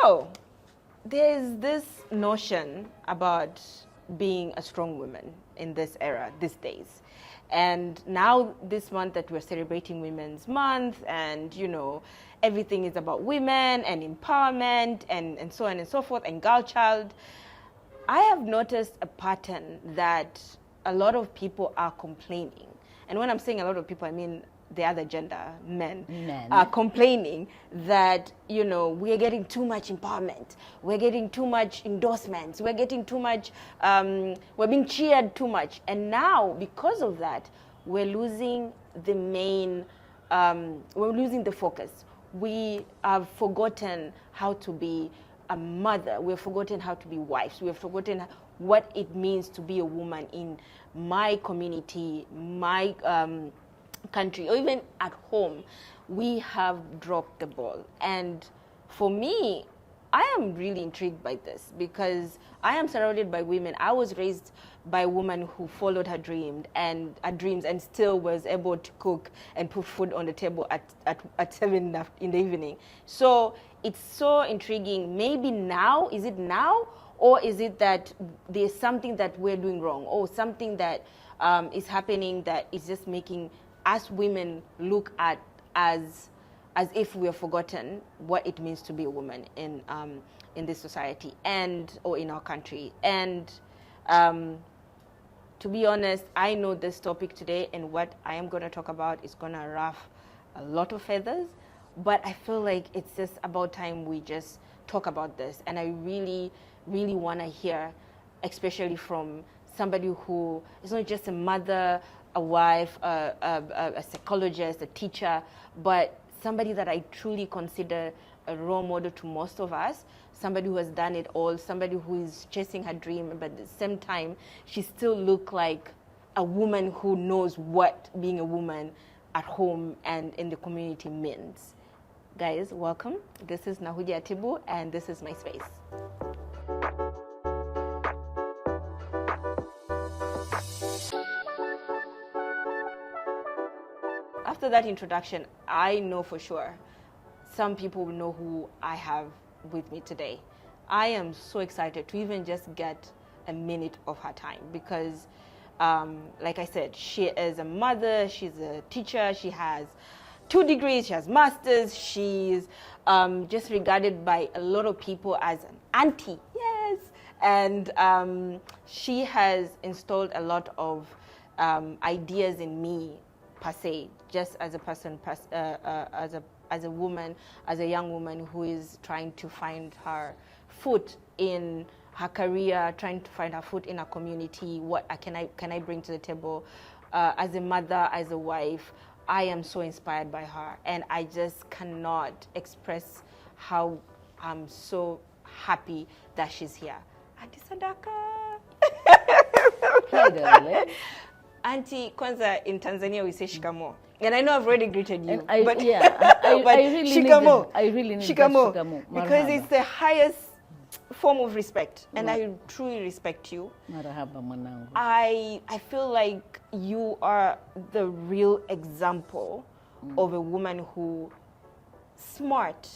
So, there's this notion about being a strong woman in this era, these days. And now this month that we're celebrating Women's Month, and everything is about women and empowerment and so on and so forth, and girl child, I have noticed a pattern that a lot of people are complaining. And when I'm saying a lot of people, I mean the other gender, men, are complaining that, we are getting too much empowerment. We're getting too much endorsements. We're getting too much, we're being cheered too much. And now, because of that, we're losing the main, we're losing the focus. We have forgotten how to be a mother. We've forgotten how to be wives. We've forgotten what it means to be a woman in my community, my country, or even at home. We have dropped the ball. And for me, I am really intrigued by this because I am surrounded by women. I was raised by a woman who followed her dreams and still was able to cook and put food on the table at 7 in the evening. So it's so intriguing. Maybe now, is it now? Or is it that there's something that we're doing wrong, or something that is happening that is just making us women look at as if we have forgotten what it means to be a woman in this society or in our country. And to be honest, I know this topic today and what I am going to talk about is going to ruffle a lot of feathers, but I feel like it's just about time we just talk about this. And I really, really want to hear, especially from somebody who is not just a mother, a wife, a psychologist, a teacher, but somebody that I truly consider a role model to most of us, somebody who has done it all, somebody who is chasing her dream, but at the same time, she still looks like a woman who knows what being a woman at home and in the community means. Guys, welcome. This is Nahudi Atibu, and this is my space. After that introduction, I know for sure some people will know who I have with me today. I am so excited to even just get a minute of her time because, like I said, she is a mother, she's a teacher, she has 2 degrees, she has masters, she's just regarded by a lot of people as an auntie, yes, and she has installed a lot of ideas in me per se, just as a person, as a woman, as a young woman who is trying to find her foot in her career, trying to find her foot in her community. What can I bring to the table? As a mother, as a wife, I am so inspired by her, and I just cannot express how I'm so happy that she's here. Auntie Sadaka. Hi, darling. Auntie, kwanza in Tanzania we say shikamo. And I know I've already greeted you. I really shikamo. I really need shikamo. Shikamo. Because it's the highest form of respect. And I truly respect you. Marahaba mwanangu. I feel like you are the real example of a woman who smart,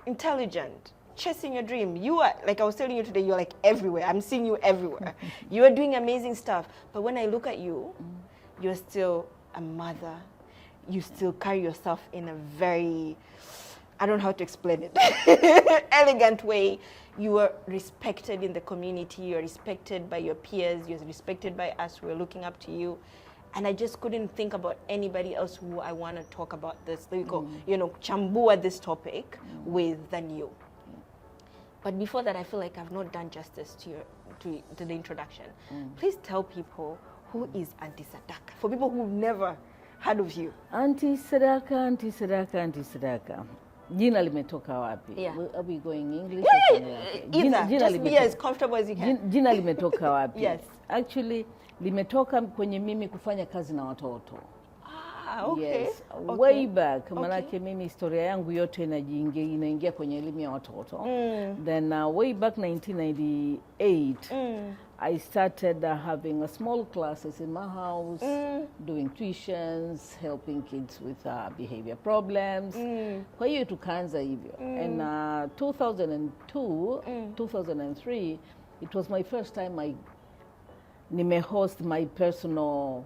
intelligent, chasing your dream. You are, like I was telling you today, you're like everywhere. I'm seeing you everywhere. You are doing amazing stuff. But when I look at you, you're still a mother. You still carry yourself in a very, I don't know how to explain it, elegant way. You are respected in the community. You're respected by your peers. You're respected by us. We're looking up to you. And I just couldn't think about anybody else who I want to talk about this, chambua this topic with than you. But before that, I feel like I've not done justice to the introduction. Please tell people, who is Auntie Sadaka? For people who've never heard of you. Auntie Sadaka, Auntie Sadaka, Auntie Sadaka. Jina limetoka wapi? Yeah. Are we going English? Either. Just be as comfortable as you can. Jina limetoka wapi? Yes. Actually, limetoka kwenye mimi kufanya kazi na watoto. Okay. Yes. Okay. Way back, manake mimi historia yangu yote inaingia kwenye elimu ya watoto. Then way back 1998, I started having a small classes in my house, doing tuitions, helping kids with behavior problems. Kwa hiyo tukaanza hivyo. And 2002, 2003, it was my first time nimehost my personal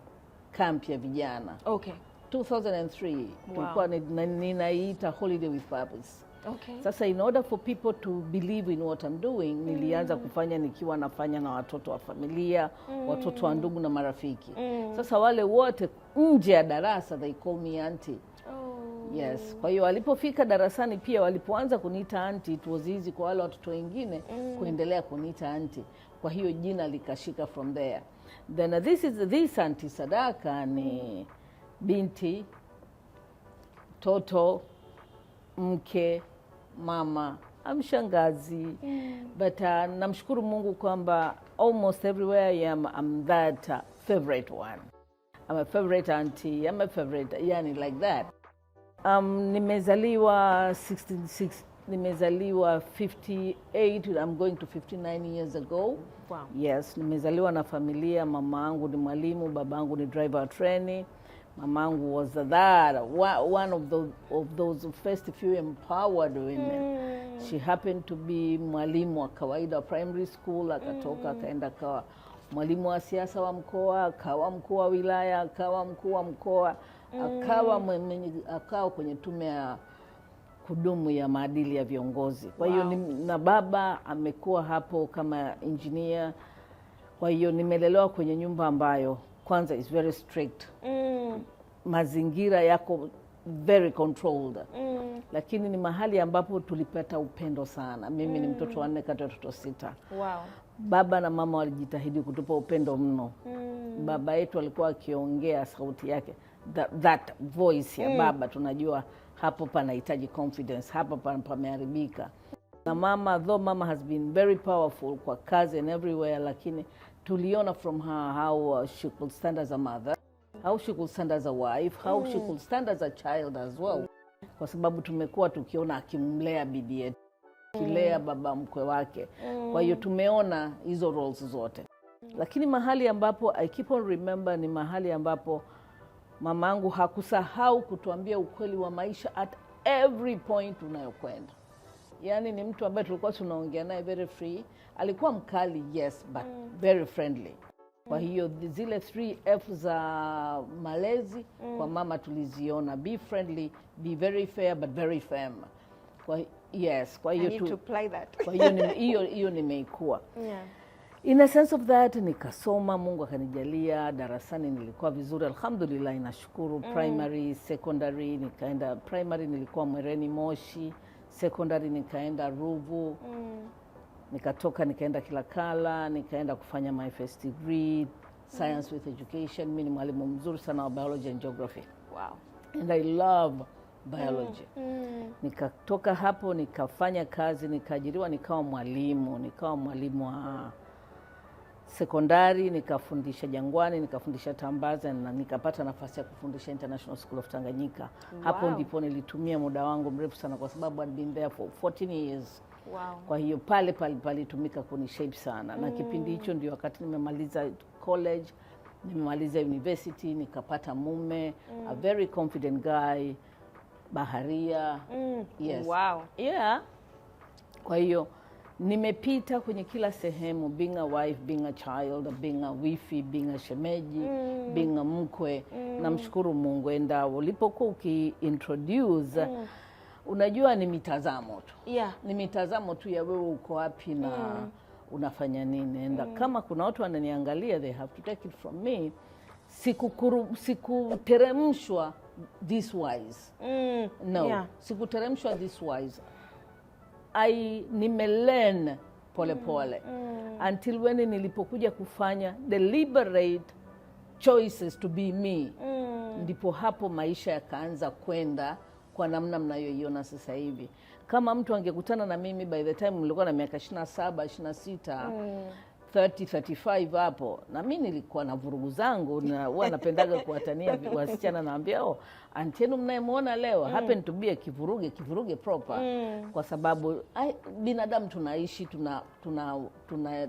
camp ya vijana. Okay. 2003, tulikuwa ninaita Holiday with Purpose. Okay. Sasa in order for people to believe in what I'm doing, nilianza kufanya nikiwa nafanya na watoto wa familia, watoto wa ndugu na marafiki. Sasa wale wote nje ya darasa, they call me auntie. Yes. Kwa hiyo walipofika darasani pia walipoanza kuniita auntie, it was easy kwa wale watoto wengine kuendelea kuniita auntie. Kwa hiyo jina likashika from there. Then this Auntie Sadaka ni binti, toto, mke, mama, mshangazi. But namshukuru Mungu kwamba almost everywhere I am, I'm that favorite one. I'm a favorite auntie, I'm a favorite, yani like that. Nimezaliwa 58, I'm going to 59 years ago. Wow. Yes, nimezaliwa na familia, mamangu ni mwalimu, babangu ni driver trainee. Mamangu was one of those first few empowered women. She happened to be mwalimu wa kawaida wa primary school, akatoka akaenda kawa mwalimu wa siasa wa mkoa, akawa mkuu wa wilaya, akawa mkuu wa mkoa, akawa kwenye tume ya kudumu ya maadili ya viongozi. Kwa hiyo na baba amekuwa hapo kama engineer. Kwa hiyo nimelelewa kwenye nyumba ambayo kwanza is very strict. Mazingira yako very controlled. Lakini ni mahali ambapo tulipata upendo sana. Mimi ni mtoto wa 4 kati ya watoto 6. Wow. Baba na mama walijitahidi kutupa upendo mno. Baba yetu alikuwa akiongea, sauti yake, that voice ya baba, tunajua hapo panahitaji confidence, hapo pameharibika. Na mama, though mama has been very powerful kwa kazi and everywhere, lakini tuliona from her how she could stand as a mother, how she could stand as a wife, how she could stand as a child as well. Kwa sababu tumekuwa tukiona akimlea bibi yetu, akilea baba mkwe wake. Kwa hiyo tumeona hizo roles zote. Lakini mahali ambapo I keep on remember ni mahali ambapo mamangu hakusahau kutuambia ukweli wa maisha at every point unayokwenda. Yani ni mtu ambaye tulikuwa tunaongea naye very free. Alikuwa mkali, yes, but very friendly. Kwa hiyo zile 3F za malezi kwa mama tuliziona: be friendly, be very fair, but very firm. Kwa hiyo I need to apply that. Kwa hiyo nimeikuwa. Yeah. In a sense of that, nikasoma, Mungu akanijalia, darasani nilikuwa vizuri, alhamdulillah, nashukuru. Primary, secondary, nikaenda primary nilikuwa Mwereni Moshi, secondary nikaenda Ruvu, nikatoka nikaenda Kilakala, nikaenda kufanya my first degree, science with education. Mimi ni mwalimu mzuri sana wa biology and geography. Wow. And I love biology. Nikatoka hapo, nikafanya kazi, nikaajiriwa, nikawa mwalimu wa sekondari, nikafundisha Jangwani, nikafundisha Tambaza, na nikapata nafasi ya kufundisha International School of Tanganyika. Wow. Hapo ndipo nilitumia muda wangu mrefu sana kwa sababu I'd been there for 14 years. Wow. Kwa hiyo palitumika kunishape sana. Na kipindi hicho ndio wakati nimemaliza college, nimemaliza university, nikapata mume, a very confident guy, baharia. Yes. Wow. Yeah. Kwa hiyo nimepita kwenye kila sehemu, being a wife, being a child, being a wifi, being a shemeji, being a mkwe. Namshukuru Mungu. Enda ulipokuwa ukiintroduce, unajua ni mitazamo tu. Yeah. Ni mitazamo tu ya wewe uko wapi na unafanya nini. Enda kama kuna watu wananiangalia, they have to take it from me. Sikuteremshwa this wise. No. Yeah. Sikuteremshwa this wise. Nimelearn pole until when nilipokuja kufanya deliberate choices to be me. Ndipo hapo maisha yakaanza kwenda kwa namna mnayoiona sasa hivi. Kama mtu angekutana na mimi by the time nilikuwa na miaka 27, 26, 30, 35 hapo, na mimi nilikuwa na vurugu zangu, na huwa napendaga kuwatania wasichana, naambia auntie yenu mnayemuona leo happen to be a kivuruge proper. Kwa sababu binadamu tunaishi,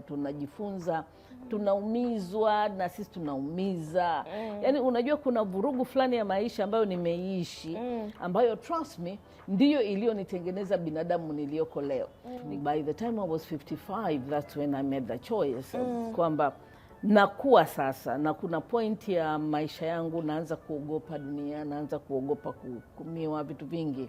tunajifunza, tunaumizwa na sisi tunaumiza. Yani unajua kuna vurugu fulani ya maisha ambayo nimeishi, ambayo trust me ndiyo iliyonitengeneza binadamu niliyoko leo. By the time I was 55, that's when I made the choice kwamba nakuwa sasa, na kuna point ya maisha yangu naanza kuogopa dunia, naanza kuogopa kukumiwa vitu vingi.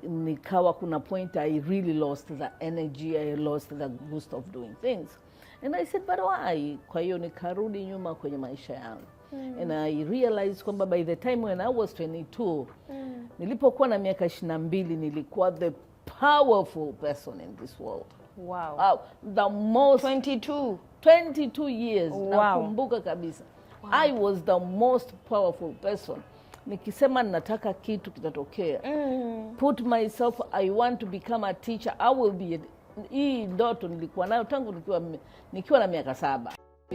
Nikawa kuna point I really lost the energy, I lost the boost of doing things. And I said, but why? Kwa hiyo nikarudi nyuma kwenye maisha yangu. And I realized kwamba by the time when I was 22, nilipokuwa na miaka 22, nilikuwa the powerful person in this world. Wow. The most 22 years. Wow. Nakumbuka kabisa. Wow. I was the most powerful person. Nikisema nataka kitu kitatokea. Put myself, I want to become a teacher, I will be hii ndoto nilikuwa nayo tangu nikiwa na miaka 7.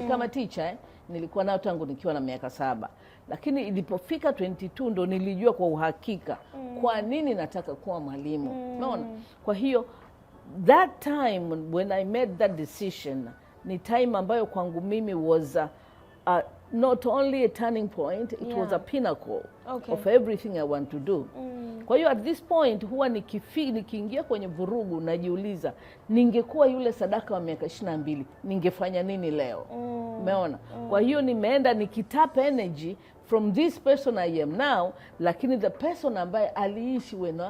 Kama teacher nilikuwa nayo tangu nikiwa na miaka 7. Lakini ilipofika 22 ndo nilijua kwa uhakika kwa nini nataka kuwa mwalimu. Unaona? Kwa hiyo that time when I made that decision ni time ambayo kwangu mimi was not only a turning point, it was a pinnacle of everything I want to do. Kwa hiyo at this point huwa nikiingia kwenye vurugu najiuliza, ningekuwa yule Sadaka wa miaka 22 ningefanya nini leo? Umeona? Kwa hiyo nimeenda nikitap energy from this person I am now, lakini the person ambaye aliishi when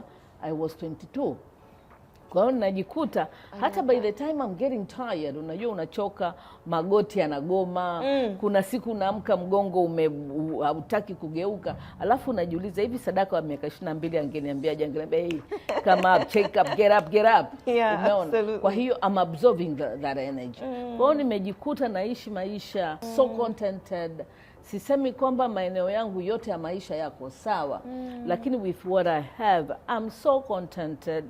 I was 22. Kwa hiyo najikuta hata by the time I'm getting tired, unajua unachoka, magoti yanagoma, kuna siku unaamka mgongo hautaki kugeuka, alafu unajiuliza hivi Sadaka wa miaka 22 angeniambia hey, come up, shake up, get up. Yeah, absolutely. Kwa hiyo I'm absorbing that energy. Kwa hiyo nimejikuta naishi maisha so contented. Sisemi kwamba maeneo yangu yote ya maisha yako sawa, lakini with what I have, I'm so contented.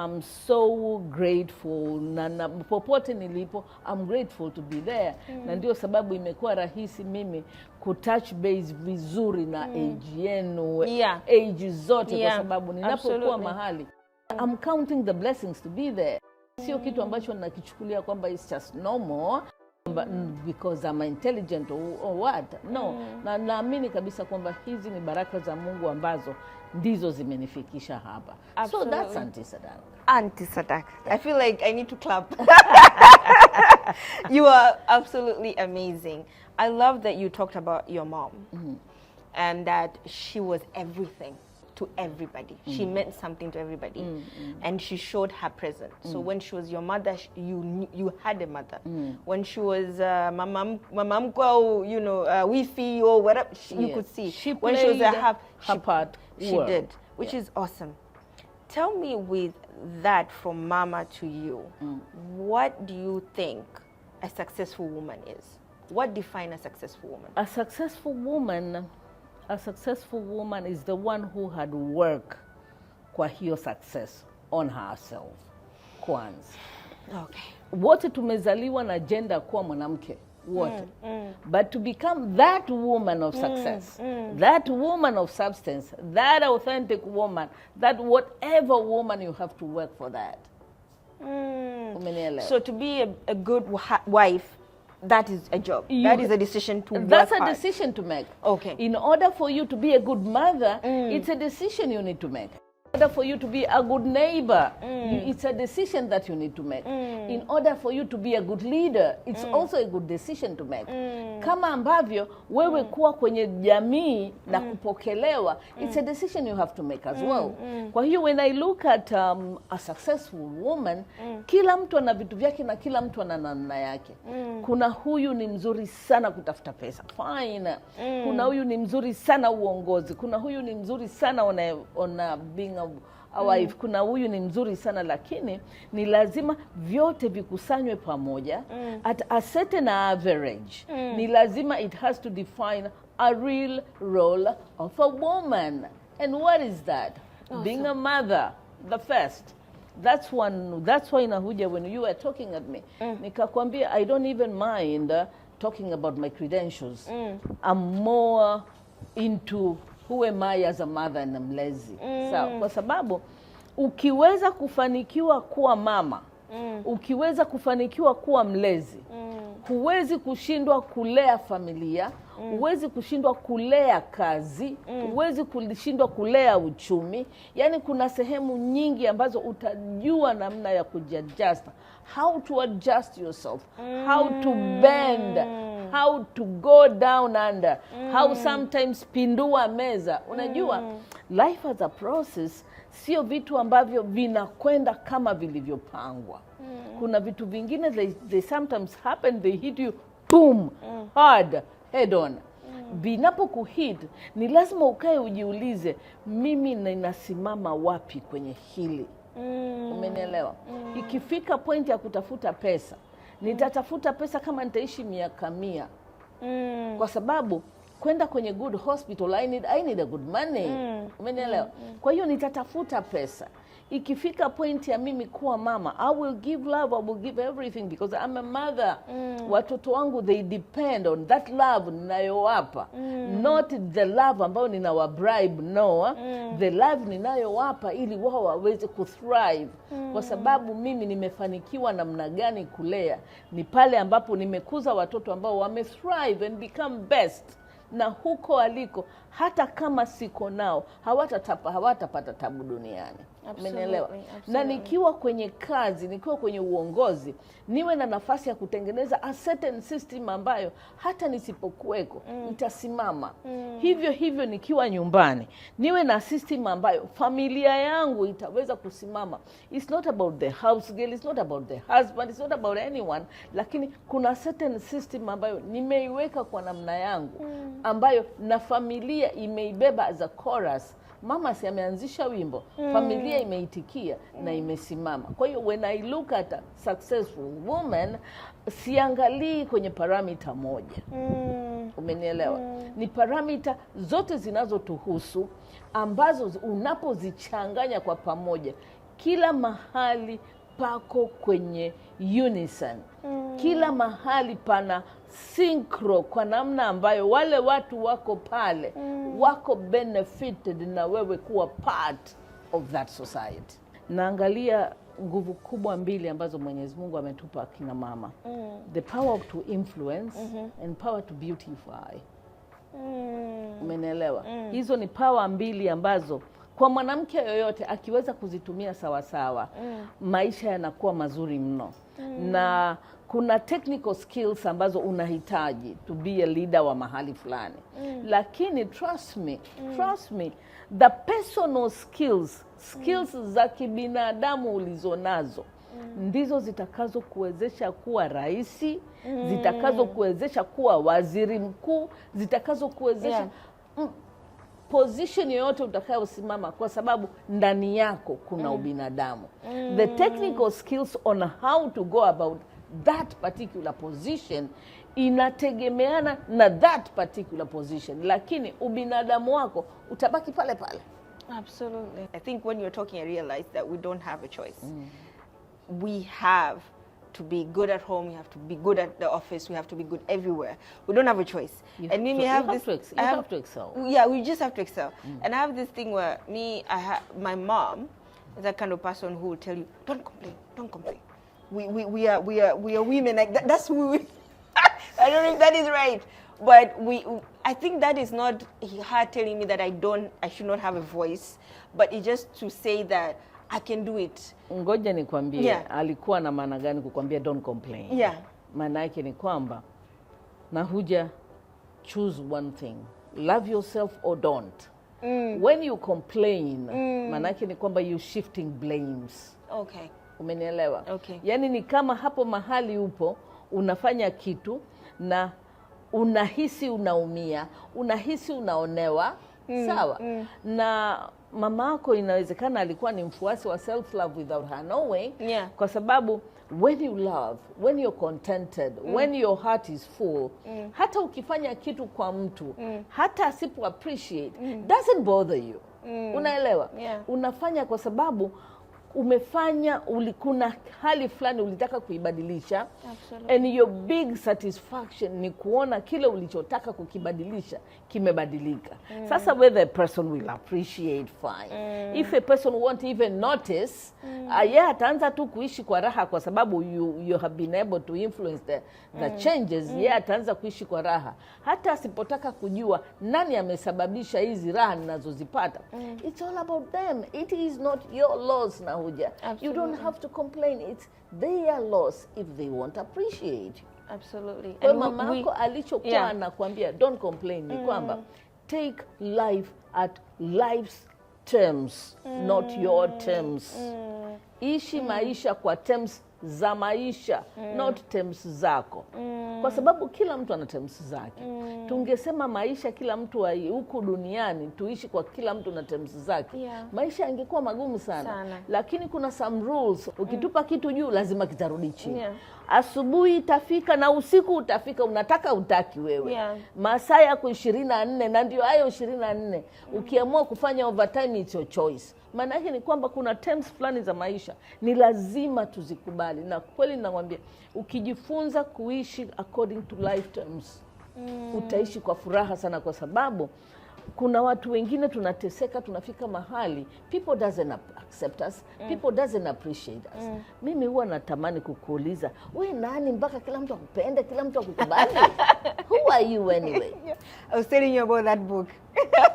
I'm so grateful na popote nilipo I'm grateful to be there. Na ndio sababu imekuwa rahisi mimi kutouch base vizuri na age yenu, age zote, kwa sababu ninapokuwa mahali I'm counting the blessings to be there. Sio kitu ambacho nakichukulia kwamba it's just normal because I'm intelligent or what. No, na naamini kabisa kwamba hizi ni baraka za Mungu ambazo ndizo zimenifikisha hapa. Absolutely. So that's Auntie Sadaka. Auntie Sadaka. I feel like I need to clap. You are absolutely amazing. I love that you talked about your mom and that she was everything to everybody. She meant something to everybody. And she showed her presence. So when she was your mother, you had a mother. When she was mamamko, you know, wifi or whatever, you could see. She when played she was her part. She did, which is awesome. Tell me, with that from mama to you, what do you think a successful woman is? What defines a successful woman? A successful woman is the one who had work kwa hiyo success on herself kwanza. Okay. Wote tumezaliwa na gender kuwa mwanamke. Wote. But to become that woman of success, that woman of substance, that authentic woman, that whatever woman, you have to work for that. So to be a good wife, that is a job. That is a decision to work That's a hard. decision to make. Okay. In order for you to be a good mother, it's a decision you need to make. In order for you to be a good neighbor, it's a decision that you need to make. In order for you to be a good leader, it's also a good decision to make. Kama ambavyo wewe kuwa kwenye jamii na kupokelewa, it's a decision you have to make as well. Kwa hiyo when I look at a successful woman, kila mtu ana vitu vyake na kila mtu ana namna yake. Kuna huyu ni mzuri sana kutafuta pesa, fine. Kuna huyu ni mzuri sana uongozi. Kuna huyu ni mzuri sana on being a wife. Kuna huyu ni mzuri sana, lakini ni lazima vyote vikusanywe pamoja at a certain average. Ni lazima it has to define a real role of a woman. And what is that? Awesome. Being a mother, the first. That's why inahuja when you were talking at me. Nikakwambia I don't even mind talking about my credentials. I'm more into who am I as a mother and mlezi. Sawa, kwa sababu ukiweza kufanikiwa kuwa mama, ukiweza kufanikiwa kuwa mlezi, Huwezi kushindwa kulea familia, huwezi kushindwa kulea kazi, huwezi kushindwa kulea uchumi. Yani kuna sehemu nyingi ambazo utajua namna ya kujiadjust, how to adjust yourself, how to bend, how to go down under, how sometimes pindua meza. Unajua life as a process, sio vitu ambavyo vinakwenda kama vilivyopangwa. Kuna vitu vingine they sometimes happen, they hit you boom, hard, head on. Vinapokuhit ni lazima ukae ujiulize, mimi ninasimama wapi kwenye hili? Umenielewa? Ikifika point ya kutafuta pesa, nitatafuta pesa kama nitaishi miaka 100. Kwa sababu kwenda kwenye good hospital, I need a good money. Umenielewa? Kwa hiyo nitatafuta pesa. Ikifika point ya mimi kuwa mama, I will give love, I will give everything because I'm a mother. Watoto wangu, they depend on that love ninayowapa. Not the love ambayo ninawabribe, no. The love ninayowapa ili wao waweze kuthrive. Kwa sababu mimi nimefanikiwa namna gani kulea, ni pale ambapo nimekuza watoto ambao wamethrive and become best. Na huko aliko, hata kama siko nao, hawatapata tabu duniani. Umenielewa? Na nikiwa kwenye kazi, nikiwa kwenye uongozi, niwe na nafasi ya kutengeneza a certain system ambayo hata nisipokuweko nitasimama. Hivyo nikiwa nyumbani, niwe na system ambayo familia yangu itaweza kusimama. It's not about the house girl, it's not about the husband, it's not about anyone, lakini kuna certain system ambayo nimeiweka kwa namna yangu, ambayo na familia imeibeba as a chorus. Mama si ameanzisha wimbo, familia imeitikia na imesimama. Kwa hiyo when I look at a successful woman, siangalii kwenye parameter moja. Umenielewa? Ni parameter zote zinazotuhusu, ambazo unapozichanganya kwa pamoja, kila mahali pako kwenye unison. Kila mahali pana synchro, kwa namna ambayo wale watu wako pale wako benefited na wewe kuwa part of that society. Naangalia nguvu kubwa mbili ambazo Mwenyezi Mungu ametupa kina mama. The power to influence and power to beautify. Umenielewa? Hizo ni power mbili ambazo kwa mwanamke yoyote akiweza kuzitumia sawa sawa, maisha yanakuwa mazuri mno. Na kuna technical skills ambazo unahitaji to be a leader wa mahali fulani. Lakini trust me, the personal skills za kibinadamu ulizonazo, ndizo zitakazo kuwezesha kuwa raisi, zitakazo kuwezesha kuwa waziri mkuu, zitakazo kuwezesha position yoyote utakayosimama, kwa sababu ndani yako kuna ubinadamu. The technical skills on how to go about that particular position inategemeana na that particular position, lakini ubinadamu wako utabaki pale pale. Absolutely. I think when you're talking, I realized that we don't have a choice. We have to be good at home, we have to be good at the office, we have to be good everywhere. We don't have a choice. You have to excel. Yeah, we just have to excel. And I have this thing where my mom is that kind of person who will tell you, don't complain. We are women, like that, that's who we I don't know if that is right, but I think that is not her telling me that I should not have a voice, but it's just to say that I can do it. Ngoja nikwambie, alikuwa na maana gani kukwambia don't complain? Maana yake ni kwamba na huja choose one thing. Love yourself or don't. When you complain, maana yake ni kwamba you shifting blames. Okay. Umenielewa? Okay. Yani ni kama hapo mahali upo, unafanya kitu na unahisi unaumia, unahisi unaonewa, sawa? Na mamako inawezekana alikuwa ni mfuasi wa self love without her knowing. Kwa sababu when you love, when you're contented, when your heart is full, hata ukifanya kitu kwa mtu, hata asipo appreciate, doesn't bother you. Unaelewa? Unafanya kwa sababu umefanya kuna hali fulani ulitaka kuibadilisha. Absolutely. And your big satisfaction ni kuona kile ulichotaka kukibadilisha kimebadilika. Sasa whether a person will appreciate, fine. If a person won't even notice, ataanza tu kuishi kwa raha kwa sababu you have been able to influence the changes. Ataanza kuishi kwa raha hata asipotaka kujua nani amesababisha hizi raha ninazozipata. It's all about them. It is not your loss na Huja. You don't have to complain. It's their loss if they won't appreciate. Absolutely. Kwa mama yako alichokuwa anakuambia don't complain ni kwamba take life at life's terms, not your terms. Ishi maisha kwa terms za maisha, not terms zako. Kwa sababu kila mtu ana terms zake. Tungesema maisha kila mtu huku duniani tuishi kwa kila mtu na terms zake. Maisha yangekuwa magumu sana. Lakini kuna some rules. Ukitupa kitu juu lazima kitarudi chini. Asubuhi itafika na usiku utafika, unataka utaki wewe. Masaa yako 24 na ndio hayo 24. Ukiamua kufanya overtime it's your choice. Maana yake ni kwamba kuna terms fulani za maisha ni lazima tuzikubali. Na kweli ninakwambia ukijifunza kuishi according to life terms, utaishi kwa furaha sana, kwa sababu kuna watu wengine tunateseka, tunafika mahali people doesn't accept us, people doesn't appreciate us. Mimi huwa natamani kukuuliza, wewe nani mpaka kila mtu akupende, kila mtu akukubali? Who are you anyway? I was telling you about that book.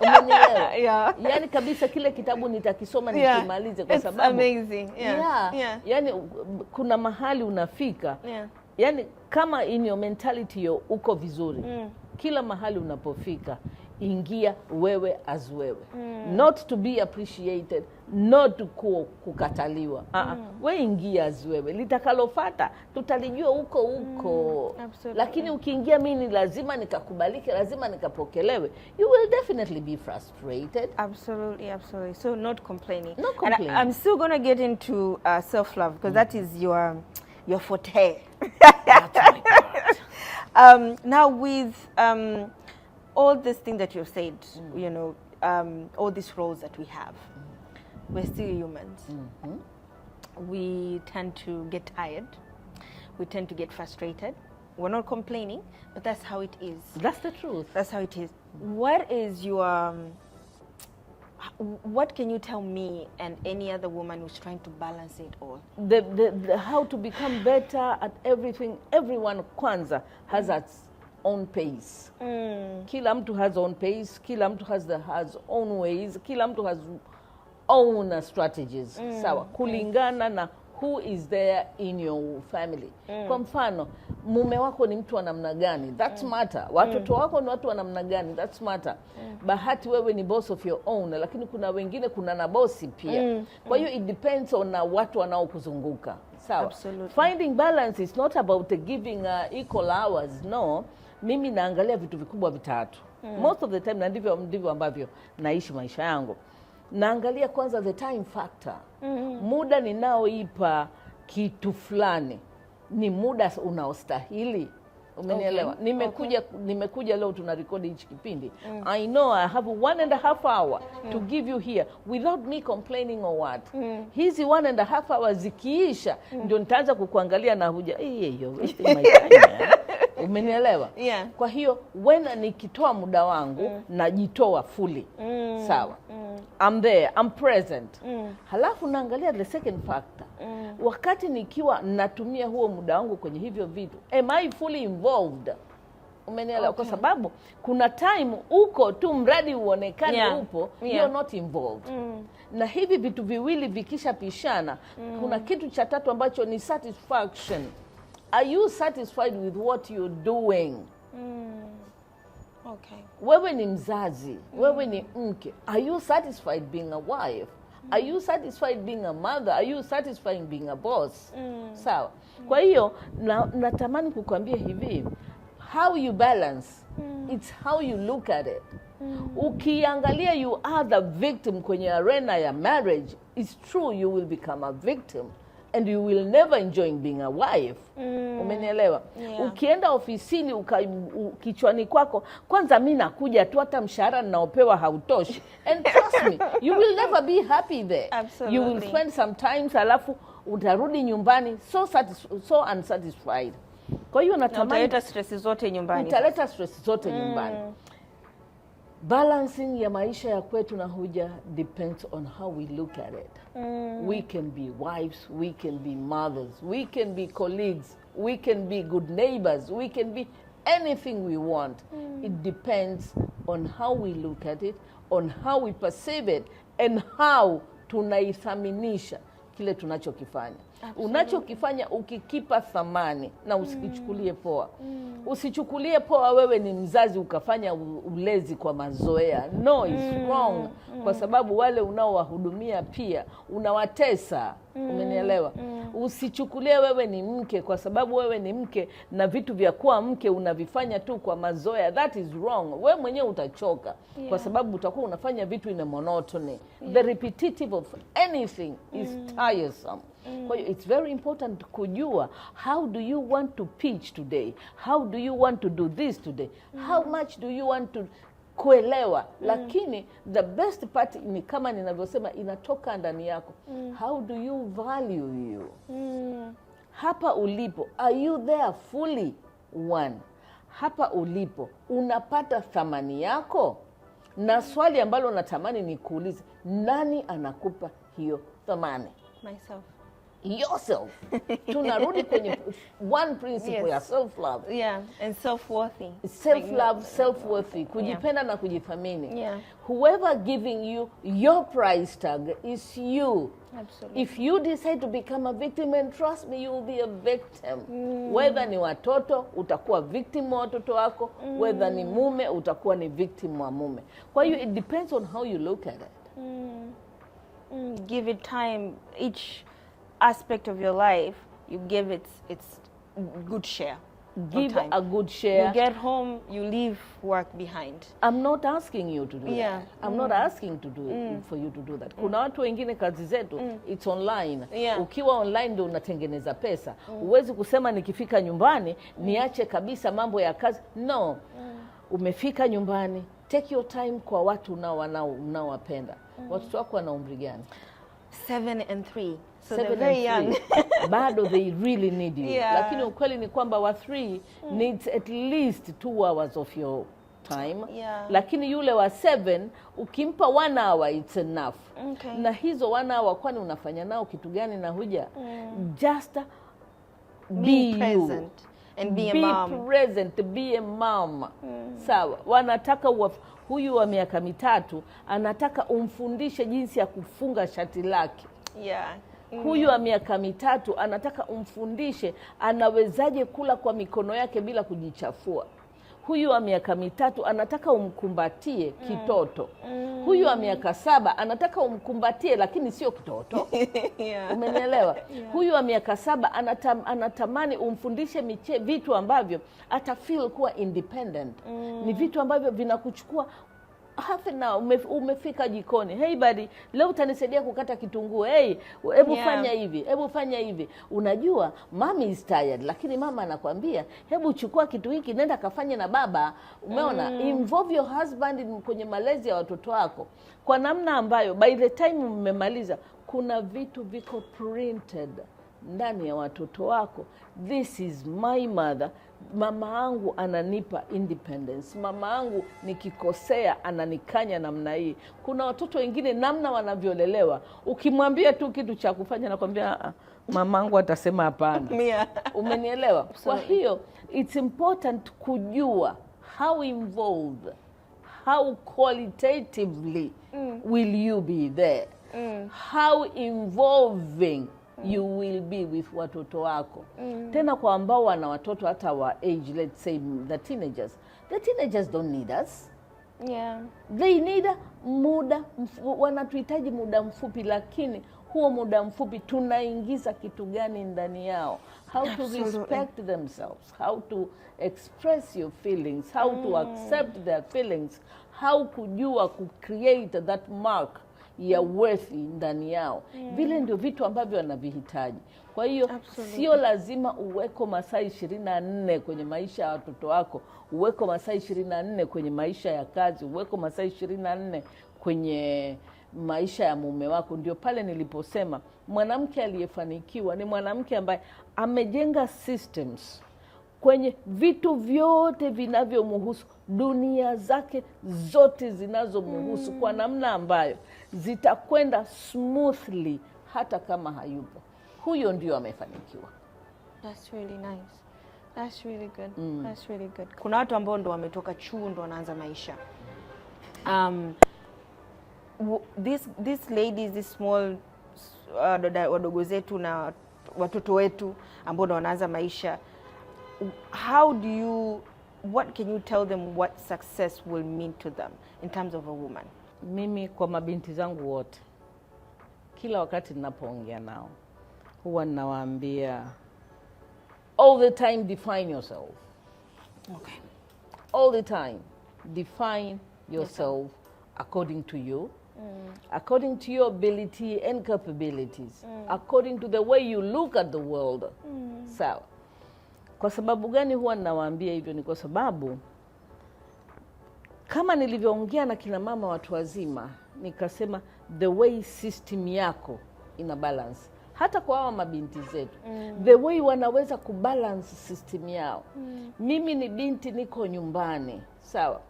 Umenielewa? Yani kabisa kile kitabu nitakisoma nikimalize, kwa sababu amazing. Yani kuna mahali unafika. Yani kama in your mentality uko vizuri, kila mahali unapofika ingia wewe as wewe. Not to be appreciated, not kukataliwa. Wewe ingia as wewe. Litakalofuata tutalijua huko. Lakini ukiingia mimi lazima nikakubalike, lazima nikapokelewe, you will definitely be frustrated. Absolutely. So not complaining. Not complaining. And I'm still going to get into self-love because that is your forte. That's my part. Now with all this thing that you've said, you know, all these roles that we have, we're still humans. We tend to get tired. We tend to get frustrated. We're not complaining, but that's how it is. That's the truth. That's how it is. What is your... what can you tell me and any other woman who's trying to balance it all? The how to become better at everything. Everyone kwanza has its own pace. Kila mtu has own pace. Kila mtu has own ways. Kila mtu has own strategies. Sawa, kulingana na who is there in your family. Kwa mfano, mume wako ni mtu wa namna gani? That's matter. Watoto wako ni watu wa namna gani? That's matter. Bahati wewe ni boss of your own, lakini kuna wengine kuna na bosi pia. Kwa hiyo it depends on watu wanaokuzunguka. Sawa. Absolutely. Finding balance is not about giving equal hours. No. Mimi naangalia vitu vikubwa vitatu. Most of the time, na ndivyo ambavyo naishi maisha yangu. Naangalia kwanza the time factor. Muda ninaoipa kitu fulani ni muda unaostahili. Umenielewa? Nimekuja leo tunarekodi hichi kipindi. I know I have 1.5 hour to give you here without me complaining or what. Hizi 1.5 hours zikiisha ndio nitaanza kukuangalia na Huja. Hiyo wasting my time. Umenielewa? Kwa hiyo when nikitoa muda wangu najitoa fully. Sawa. I'm there, I'm present. Halafu naangalia the second factor. Wakati nikiwa natumia huo muda wangu kwenye hivyo vitu, am I fully involved? Umenielewa? Kwa sababu kuna time uko tu mradi uonekane upo, you're not involved. Na hivi vitu viwili vikishapishana, kuna kitu cha tatu ambacho ni satisfaction. Are you satisfied with what you're doing? Okay. Wewe ni mzazi, wewe ni mke. Are you satisfied being a wife? Are you satisfied being a mother? Are you satisfied being a boss? Sawa. Kwa hiyo natamani kukuambia hivi, how you balance, it's how you look at it. Ukiangalia you are the victim kwenye arena ya marriage, it's true you will become a victim. and you will never enjoy being a wife. Umenielewa? Yeah. Ukienda ofisini kichwani kwako, kwanza mimi nakuja tu, hata mshahara ninaopewa hautoshi. And trust me, you will never be happy there. Absolutely. You will spend some time, alafu utarudi nyumbani so unsatisfied. Kwa hiyo natamani utaleta stress zote nyumbani. Utaleta stress zote nyumbani. Balancing ya maisha ya kwetu na Huja depends on how we look at it. We can be wives, we can be mothers, we can be colleagues, we can be good neighbors, we can be anything we want. It depends on how we look at it, on how we perceive it, and how tunaithaminisha kile tunachokifanya. Unachokifanya ukikipa thamani na usikichukulie poa. Usichukulie poa wewe ni mzazi ukafanya ulezi kwa mazoea. No, it's wrong. Kwa sababu wale unaowahudumia pia unawatesa. Umenielewa? Usichukulie wewe ni mke kwa sababu wewe ni mke na vitu vya kuwa mke unavifanya tu kwa mazoea. That is wrong. Wewe mwenyewe utachoka kwa sababu utakuwa unafanya vitu in a monotony. The repetitive of anything is tiresome. Kwa hiyo it's very important kujua how do you want to pitch today, how do you want to do this today, how much do you want to kuelewa. Lakini the best part ni kama ninavyosema inatoka ndani yako. How do you value you? Hapa ulipo, are you there fully one? Hapa ulipo unapata thamani yako? Na swali ambalo natamani ni kuulize, nani anakupa hiyo thamani? Myself. Yourself. Tunarudi kwenye one principle ya self-love. Yeah, and self-worthy. Self-love, self-worthy. Kujipenda na kujithamini. Yeah. Whoever giving you your price tag is you. Absolutely. If you decide to become a victim, and trust me, you will be a victim. Whether ni watoto, utakuwa victim wa watoto wako. Whether ni mume, utakuwa ni victim wa mume. Kwa hiyo it depends on how you look at it. Give it time. Each aspect of your life, you give its good share. Give a good share. You get home, you leave work behind. I'm not asking you to do Yeah. that. I'm not asking to do for you to do that. Kuna watu wengine kazi zetu it's online. Yeah. Ukiwa online ndio unatengeneza pesa. Huwezi kusema nikifika nyumbani niache kabisa mambo ya kazi. No. Umefika nyumbani, take your time kwa watu unaowapenda. Watoto wako wana umri gani? 7 and 3. So 7 they're very and young. 3. Bado they really need you. Yeah. Lakini ukweli ni kwamba wa 3 needs at least 2 hours of your time. Yeah. Lakini yule wa 7 ukimpa 1 hour it's enough. Okay. Na hizo 1 hour kwani unafanya nao kitu gani na Huja? Just be present and be a mom. Be present, be a mom. Sawa. Wanataka huyu wa miaka 3 anataka umfundishe jinsi ya kufunga shati lake. Yeah. Huyu wa miaka 3 anataka umfundishe anawezaje kula kwa mikono yake bila kujichafua. Huyu wa miaka 3 anataka umkumbatie kitoto. Huyu wa miaka 7 anataka umkumbatie lakini sio kitoto. Yeah. Umenielewa? Yeah. Huyu wa miaka 7 anatamani umfundishe vitu ambavyo ata feel kuwa independent. Ni vitu ambavyo vinakuchukua half an hour. Umefika jikoni. Hey buddy, leo utanisaidia kukata kitunguu. Hey, hebu fanya hivi, hebu fanya hivi. Unajua mommy is tired, lakini mama anakuambia, hebu chukua kitu hiki nenda kafanye na baba. Umeona? Involve your husband kwenye malezi ya watoto wako. Kwa namna ambayo by the time mmemaliza kuna vitu viko printed ndani ya watoto wako. This is my mother. Mama yangu ananipa independence. Mama yangu nikikosea ananikanya namna hii. Kuna watoto wengine namna wanavyolelewa, ukimwambia tu kitu cha kufanya nakwambia mamangu atasema hapana. Yeah. Umenielewa? Kwa hiyo it's important kujua how involved, how qualitatively will you be there. How involving you will be with watoto wako. Tena kwa ambao wana watoto hata wa age, let's say the teenagers don't need us. Yeah. They need muda, wanatuhitaji muda mfupi, lakini huo muda mfupi tunaingiza kitu gani ndani yao? How to respect themselves, how to express your feelings, how to accept their feelings, how kujua create that mark ya worth ndani yao. Vile ndio vitu ambavyo wanavihitaji. Kwa hiyo sio lazima uweko masaa 24 kwenye maisha ya watoto wako, uweko masaa 24 kwenye maisha ya kazi, uweko masaa 24 kwenye maisha ya mume wako. Ndio pale niliposema mwanamke aliyefanikiwa ni mwanamke ambaye amejenga systems kwenye vitu vyote vinavyomhusu, dunia zake zote zinazomhusu kwa namna ambayo zitakwenda smoothly hata kama hayupo. Huyo ndio amefanikiwa. That's really nice. That's really good. That's really good. Kuna watu ambao ndo wametoka chuo ndo wanaanza maisha. These ladies, these small wadogo zetu na watoto wetu ambao ndo wanaanza maisha, what can you tell them what success will mean to them in terms of a woman? Mimi kwa mabinti zangu wote, kila wakati ninapoongea nao, huwa ninawaambia all the time define yourself. Okay. All the time define yourself according to you. According to your ability and capabilities. According to the way you look at the world. Sawa. Kwa sababu gani huwa ninawaambia hivyo? Ni kwa sababu kama nilivyoongea na kina mama watu wazima, nikasema the way system yako ina balance. Hata kwa hawa mabinti zetu, the way wanaweza kubalance system yao. Mimi ni binti, niko nyumbani, sawa.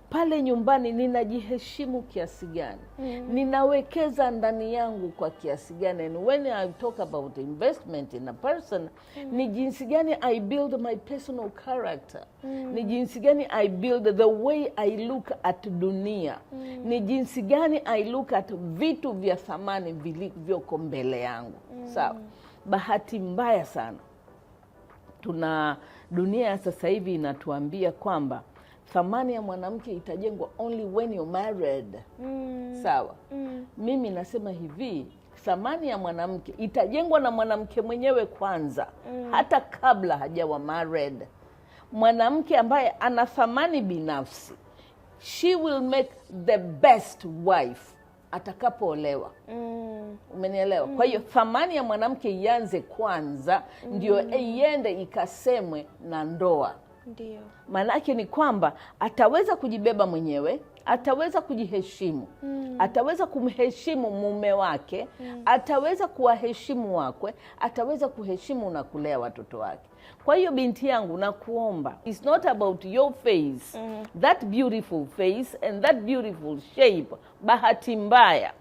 Pale nyumbani ninajiheshimu kiasi gani? Ninawekeza ndani yangu kwa kiasi gani? And when I talk about investment in a person, ni jinsi gani I build my personal character. Ni jinsi gani I build the way I look at dunia. Ni jinsi gani I look at vitu vya thamani vilivyoko mbele yangu. Sawa. Bahati mbaya sana, dunia ya sasa hivi inatuambia kwamba thamani ya mwanamke itajengwa only when you're married. Sawa. Mimi nasema hivi, thamani ya mwanamke itajengwa na mwanamke mwenyewe kwanza, hata kabla hajawa married. Mwanamke ambaye ana thamani binafsi, she will make the best wife atakapoolewa. Umenielewa? Kwa hiyo thamani ya mwanamke ianze kwanza, ndio iende ikasemwe na ndoa. Ndio. Maana yake ni kwamba ataweza kujibeba mwenyewe, ataweza kujiheshimu, ataweza kumheshimu mume wake, ataweza kuwaheshimu wakwe, ataweza kuheshimu na kulea watoto wake. Kwa hiyo binti yangu, nakuomba, it's not about your face, that beautiful face and that beautiful shape. Bahati mbaya,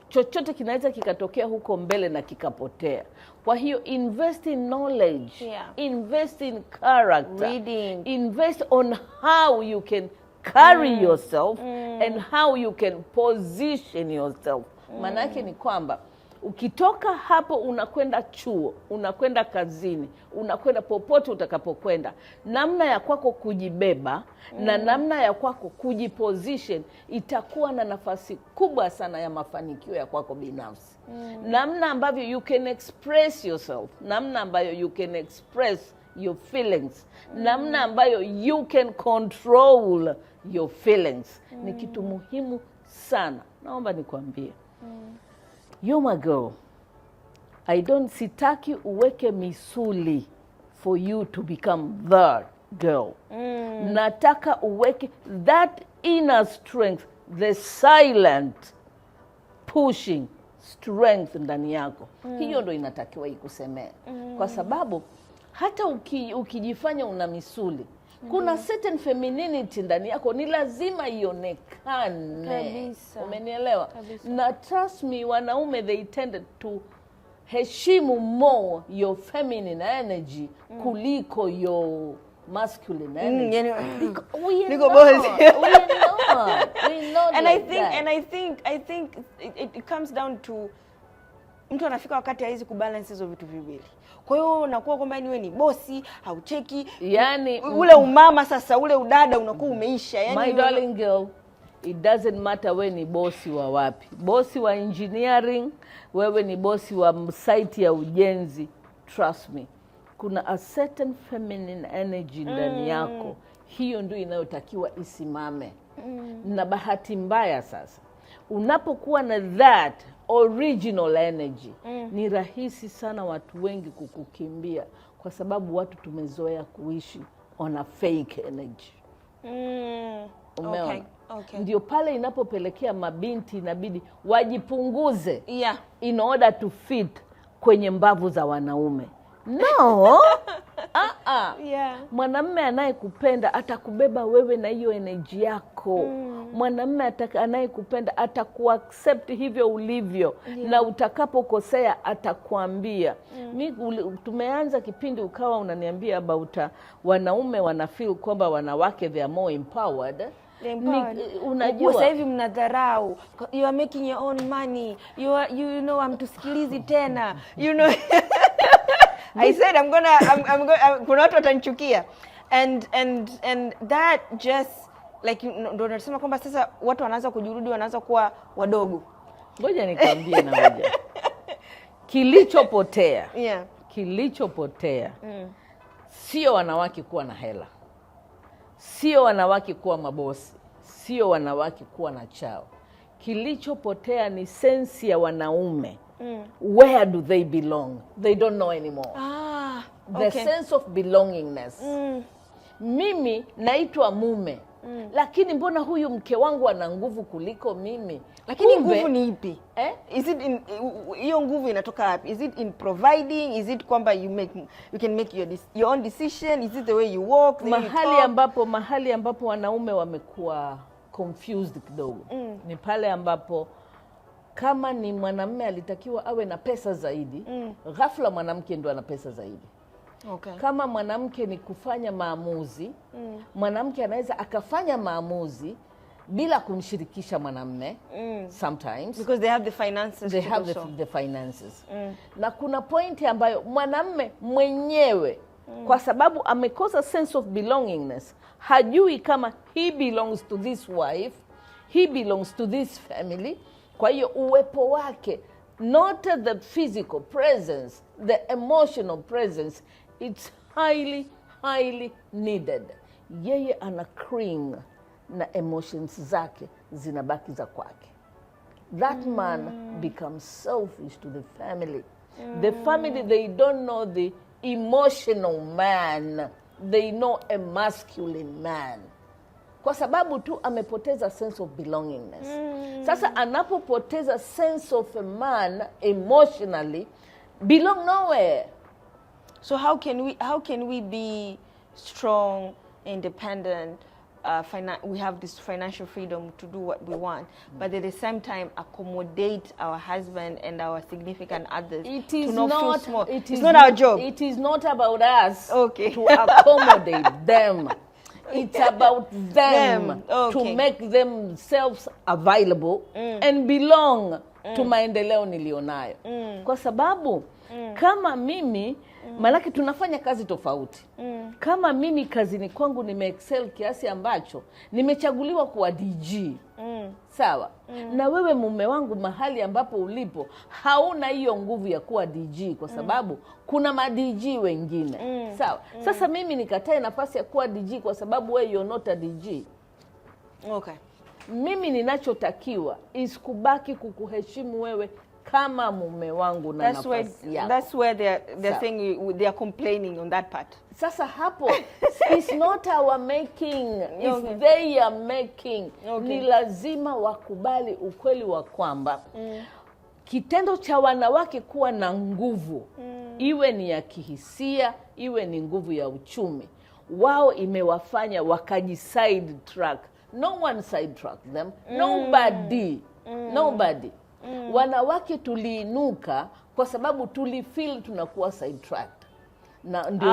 chochote kinaweza kikatokea huko mbele na kikapotea. Kwa hiyo invest in knowledge, invest in character, reading, invest on how you can carry yourself and how you can position yourself. Maana yake ni kwamba ukitoka hapo unakwenda chuo, unakwenda kazini, unakwenda popote utakapokwenda, namna ya kwako kujibeba na namna ya kwako kujiposition itakuwa na nafasi kubwa sana ya mafanikio ya kwako binafsi. Namna ambavyo you can express yourself, namna ambayo you can express your feelings, namna ambayo you can control your feelings ni kitu muhimu sana. Naomba nikwambie, you're my girl. Sitaki uweke misuli for you to become the girl. Nataka uweke that inner strength, the silent pushing strength ndani yako. Hiyo ndo inatakiwa ikusemea. Kwa sababu hata ukijifanya una misuli, kuna certain femininity ndani yako ni lazima ionekane. Kabisa. Umenielewa? Kabisa. Na trust me, wanaume they tended to heshimu more your feminine energy kuliko your masculine energy. Niko boss. We not And like I think it comes down to mtu anafika wakati haizi kubalance hizo vitu viwili. Kwa hiyo unakuwa kwamba niwe ni bosi, haucheki. Yani ule umama sasa, ule udada unakuwa umeisha. Yani my darling girl, it doesn't matter wewe ni bosi wa wapi. Bosi wa engineering, wewe ni bosi wa site ya ujenzi. Trust me, kuna a certain feminine energy ndani yako. Hiyo ndio inayotakiwa isimame. Na bahati mbaya sasa, Unapokuwa na that original energy, ni rahisi sana watu wengi kukukimbia, kwa sababu watu tumezoea kuishi on a fake energy. Umeona? Okay. Ndio pale inapopelekea mabinti inabidi wajipunguze in order to fit kwenye mbavu za wanaume. No. Mwanamume anayekupenda atakubeba wewe na hiyo energy yako. Mwanamume anayekupenda atakuaccept hivyo ulivyo, na utakapokosea atakwambia. Tumeanza kipindi ukawa unaniambia about wanaume wanafeel kwamba wanawake they are more empowered. Unajua sasa hivi mnadharau, you are making your own money, you know amtusikilizi tena, you know. I said I'm going kuna watu watanichukia, and that just like ndio nasema kwamba sasa watu wanaanza kujirudi, wanaanza kuwa wadogo. Ngoja nikwambie na moja. Kilichopotea. Kilichopotea. Sio wanawake kuwa na hela. Sio wanawake kuwa mabosi. Sio wanawake kuwa na chao. Kilichopotea ni sense ya wanaume. Where do they belong? They don't know anymore. The sense of belongingness. Mimi naitwa mume. Lakini mbona huyu mke wangu ana nguvu kuliko mimi? Lakini nguvu ni ipi? Is it in hiyo nguvu inatoka wapi? Is it in providing? Is it kwamba you can make your own decision? Is it the way you walk? Mahali ambapo wanaume wamekuwa confused kidogo. Ni pale ambapo kama ni mwanamume alitakiwa awe na pesa zaidi, ghafla mwanamke ndo ana pesa zaidi. Kama mwanamke ni kufanya maamuzi, mwanamke anaweza akafanya maamuzi bila kumshirikisha mwanamume sometimes, because they have the finances. They have the finances. Na kuna pointi ambayo mwanamume mwenyewe kwa sababu amekosa sense of belongingness, hajui kama he belongs to this wife, he belongs to this family. Kwa hiyo uwepo wake, not the physical presence, the emotional presence, it's highly needed. Yeye ana cling na emotions zake zinabaki za kwake. That man becomes selfish to the family. The family, they don't know the emotional man. They know a masculine man. Kwa sababu tu amepoteza sense of belongingness. Sasa anapopoteza sense of a man emotionally, belong nowhere. So how can we be strong, independent, we have this financial freedom to do what we want, but at the same time accommodate our husband and our significant others? It is to not feel not small. It it's not our job. It is not about us to accommodate them. It's about them to make themselves available and belong to maendeleo nilionayo. Kwa sababu kama mimi malaki tunafanya kazi tofauti. Kama mimi kazini kwangu nimeexcel kiasi ambacho nimechaguliwa kuwa DG. Sawa? Na wewe mume wangu mahali ambapo ulipo hauna hiyo nguvu ya kuwa DG kwa sababu kuna ma DG wengine. Sawa? Sasa mimi nikatae nafasi ya kuwa DG kwa sababu wewe you're not a DG. Mimi ninachotakiwa is kubaki kukuheshimu wewe kama mume wangu na nafasi yako. That's where they're saying they are complaining on that part. Sasa hapo it's not our making, if they are making. Ni lazima wakubali ukweli wa kwamba kitendo cha wanawake kuwa na nguvu, iwe ni ya kihisia, iwe ni nguvu ya uchumi, wao imewafanya wakaji side track. No one side track them. Nobody. Wanawake tuliinuka kwa sababu tulifeel tunakuwa side track. Na ndio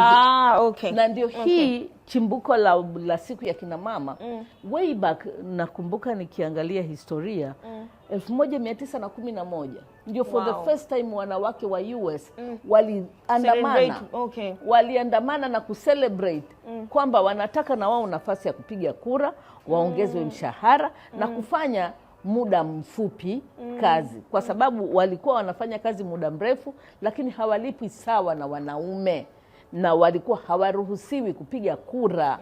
na ndio hii chimbuko la siku ya kina mama. Way back nakumbuka nikiangalia historia 1911 ndio for the first time wanawake wa US waliandamana. Waliandamana na kucelebrate kwamba wanataka na wao nafasi ya kupiga kura, waongezwe mshahara na kufanya muda mfupi kazi, kwa sababu walikuwa wanafanya kazi muda mrefu lakini hawalipi sawa na wanaume, na walikuwa hawaruhusiwi kupiga kura.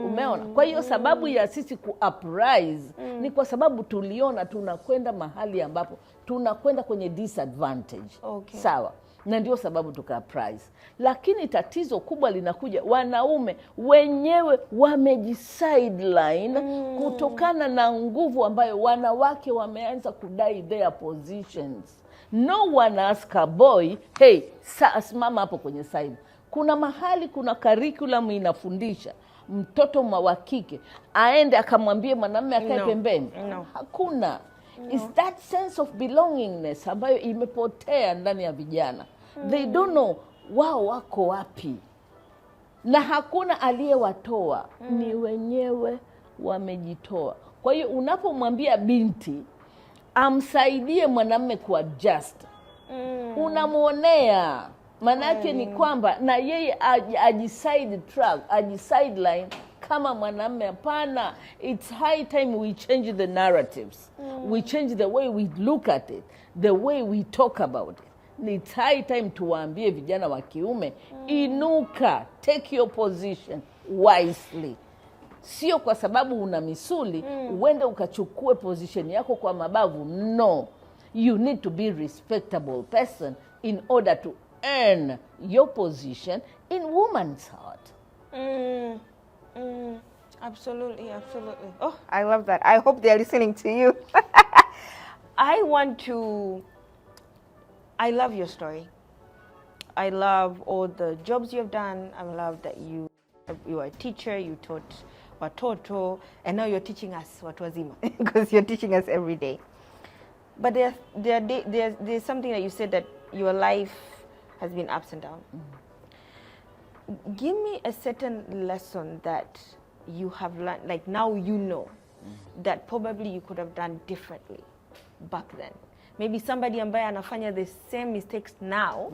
Umeona? Kwa hiyo sababu ya sisi ku-uprise ni kwa sababu tuliona tunakwenda mahali ambapo tunakwenda kwenye disadvantage. Okay. Sawa. Na ndio sababu tuka-uprise. Lakini tatizo kubwa linakuja wanaume wenyewe wamejisideline kutokana na nguvu ambayo wanawake wameanza kudai their positions. No one ask a boy, hey, simama hapo kwenye side. Kuna mahali kuna curriculum inafundisha mtoto wa kike aende akamwambie mwanamume akae pembeni. No. Hakuna. Is that sense of belongingness ambayo imepotea ndani ya vijana. They don't know wao wako wapi. Na hakuna aliyewatoa, ni wenyewe wamejitoa. Kwa hiyo unapomwambia binti amsaidie mwanamume kuadjust, unamuonea. Manake ni kwamba na yeye ajisideline kama mwanamume. Hapana, it's high time we change the narratives. We change the way we look at it, the way we talk about it. It's high time tuwaambie vijana wa kiume, inuka, take your position wisely. Sio kwa sababu una misuli uende ukachukue position yako kwa mabavu. No, you need to be respectable person in order to earn your position in woman's heart. Absolutely. Oh, I love that. I hope they are listening to you. I love your story. I love all the jobs you have done. I love that you are a teacher, you taught watoto, and now you're teaching us watu wazima because you're teaching us every day. But there's something that you said, that your life has been ups and downs. Give me a certain lesson that you have learned, like now you know, that probably you could have done differently back then. Maybe somebody ambaye anafanya the same mistakes now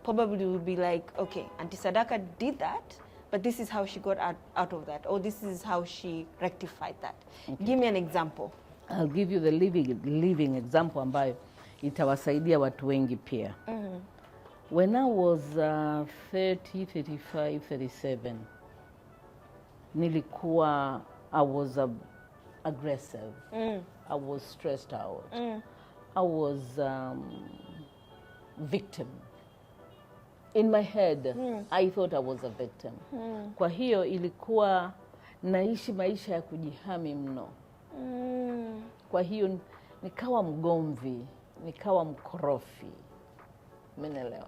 probably would be like, okay, Aunt Sadaka did that, but this is how she got out of that, or this is how she rectified that. Okay. Give me an example. I'll give you the living example ambayo itawasaidia watu wengi pia. When I was 30, 35, 37, nilikuwa, I was aggressive. I was stressed out. I was victim. In my head, I thought I was a victim. Kwa hiyo ilikuwa naishi maisha ya kujihami mno. Kwa hiyo nikawa mgomvi, nikawa mkorofi. Umeelewa?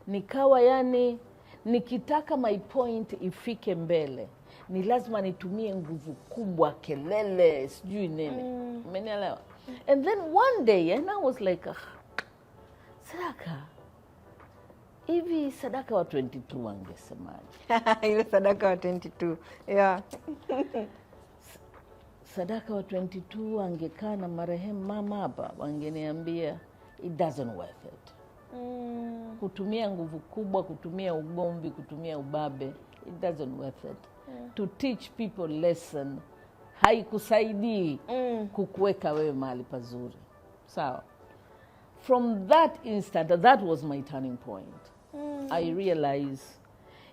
Nikawa yani nikitaka my point ifike mbele, ni lazima nitumie nguvu kubwa, kelele, sijui nini. Umeelewa? And then one day, and I was like, Sadaka, hivi Sadaka wa 22 angesemaje? Ile Sadaka wa 22, yeah. Sadaka wa 22 angekaa na marehemu mama hapa, wangeniambia it doesn't worth it. Kutumia nguvu kubwa, kutumia ugomvi, kutumia ubabe, it doesn't worth it. To teach people lesson haikusaidii kukuweka wewe mahali pazuri. Sawa. From that instant, that was my turning point. I realized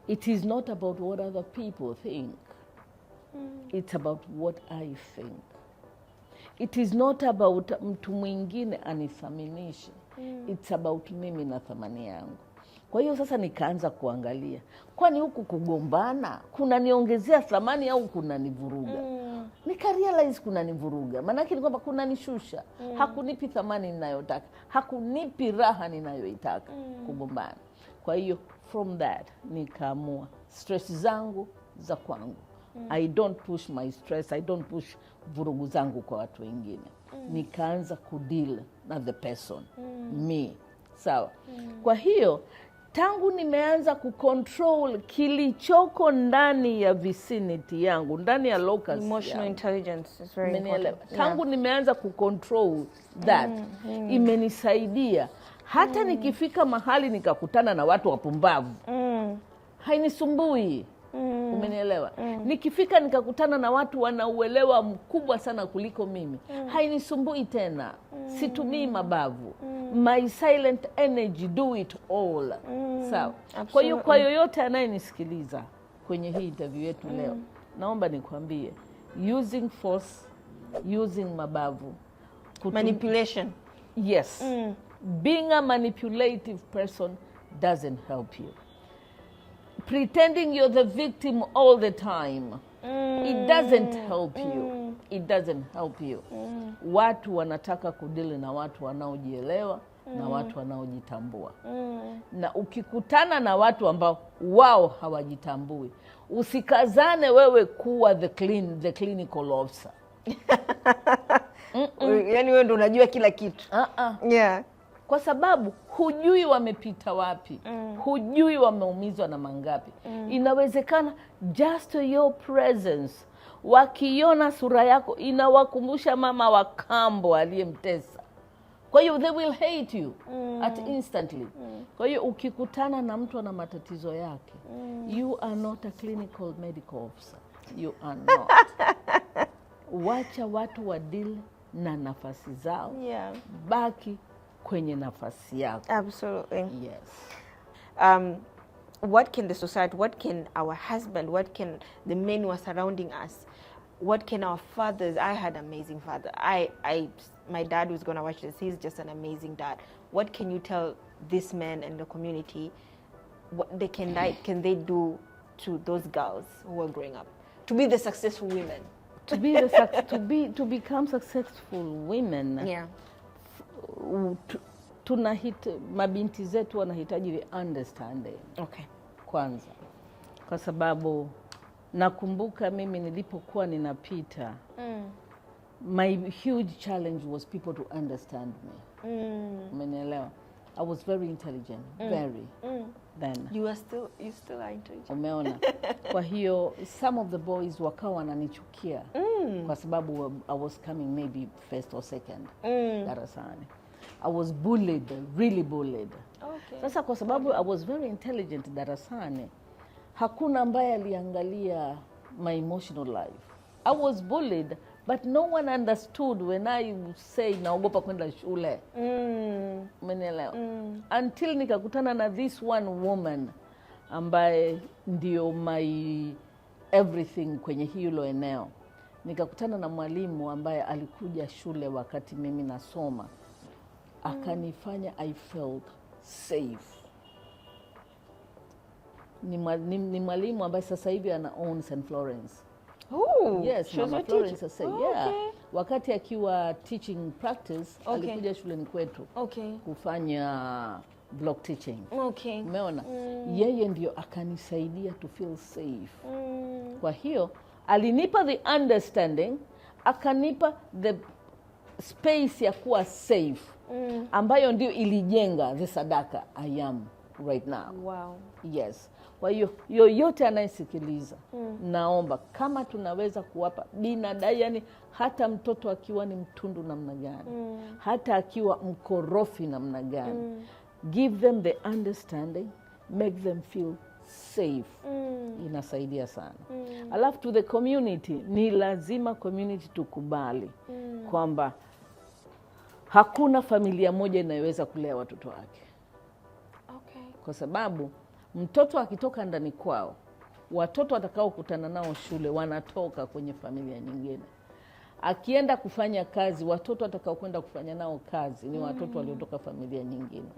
it is not about what other people think. It's about what I think. It is not about mtu mwingine anithaminishe. It's about mimi na thamani yangu. Kwa hiyo sasa nikaanza kuangalia, kwani huku kugombana kuna niongezea thamani au kuna nivuruga? Nika realize kuna nivuruga. Maana yake ni kwamba kuna nishusha. Hakunipi thamani ninayotaka. Hakunipi raha ninayoitaka kugombana. Kwa hiyo from that nikaamua stress zangu za kwangu. I don't push my stress, I don't push vurugu zangu kwa watu wengine. Nikaanza kudeal na the person, me. Sawa. Kwa hiyo tangu nimeanza kucontrol kilichoko ndani ya vicinity yangu, ndani ya locus emotional yangu. Intelligence is very important. Tangu nimeanza kucontrol that, imenisaidia. Hata nikifika mahali nikakutana na watu wapumbavu, hainisumbui. Umenielewa? Nikifika nikakutana na watu wanauelewa mkubwa sana kuliko mimi, hainisumbui tena. Situmii mabavu. My silent energy do it all. Sawa. Kwa hiyo kwa yoyote anayenisikiliza kwenye hii interview yetu leo, naomba nikwambie, using force, using mabavu, manipulation. Yes. Being a manipulative person doesn't help you. Pretending you're the victim all the time, it doesn't help you. It doesn't help you. Watu wanataka kudili na watu wanaojielewa na watu wanaojitambua. Na ukikutana na watu ambao wao hawajitambui, usikazane wewe kuwa the clinical officer. Yaani wewe ndio unajua kila kitu. Yeah. Kwa sababu hujui wamepita wapi, hujui wameumizwa na mangapi. Inawezekana just your presence, wakiona sura yako inawakumbusha mama wa kambo aliyemtesa. Kwa hiyo they will hate you at instantly. Kwa hiyo ukikutana na mtu ana matatizo yake, you are not a clinical medical officer. You are not. Wacha watu wadili na nafasi zao. Yeah. Baki kwenye nafasi yako. Absolutely. Yes. What can the society, what can our husband, what can the men who are surrounding us, what can our fathers? I had an amazing father. My dad was going to watch this. He's just an amazing dad. What can you tell this man and the community? What they can they do to those girls who are growing up to be the successful women? To become successful women. Yeah. Mabinti zetu wanahitaji understanding. Okay. Kwanza. Kwa sababu nakumbuka mimi nilipokuwa ninapita, my huge challenge was people to understand me. Umenielewa? I was very intelligent, very. Then You still are intelligent. Umeona? Kwa hiyo some of the boys wakawa wananichukia kwa sababu I was coming maybe first or second darasani. I was bullied, really bullied. Okay. Sasa kwa sababu I was very intelligent darasani, hakuna ambaye aliangalia my emotional life. I was bullied, but no one understood when I say naogopa kwenda shule. Umenielewa? Until nikakutana na this one woman ambaye ndio my everything kwenye hilo eneo. Nikakutana na mwalimu ambaye alikuja shule wakati mimi nasoma. Akanifanya I felt safe. Ni mwalimu ambaye sasa hivi ana own St. Florence. Oh, yes, Mama Florence say, yeah. Okay. Wakati akiwa teaching practice, alikuja shuleni kwetu kufanya block teaching. Okay. Umeona? Yeye ndio akanisaidia to feel safe. Kwa hiyo alinipa the understanding, akanipa the space ya kuwa safe, ambayo ndio ilijenga the Sadaka I am right now. Wow. Yes. Kwa hiyo yoyote anayesikiliza, naomba kama tunaweza kuwapa binadamu, yani hata mtoto akiwa ni mtundu namna gani, hata akiwa mkorofi namna gani, give them the understanding, make them feel safe. Inasaidia sana. Alafu to the community, ni lazima community tukubali kwamba hakuna familia moja inayoweza kulea watoto wake. Okay. Kwa sababu mtoto akitoka ndani kwao, watoto watakao kutana nao shule wanatoka kwenye familia nyingine. Akienda kufanya kazi, watoto watakao kwenda kufanya nao kazi ni watoto waliotoka familia nyingine.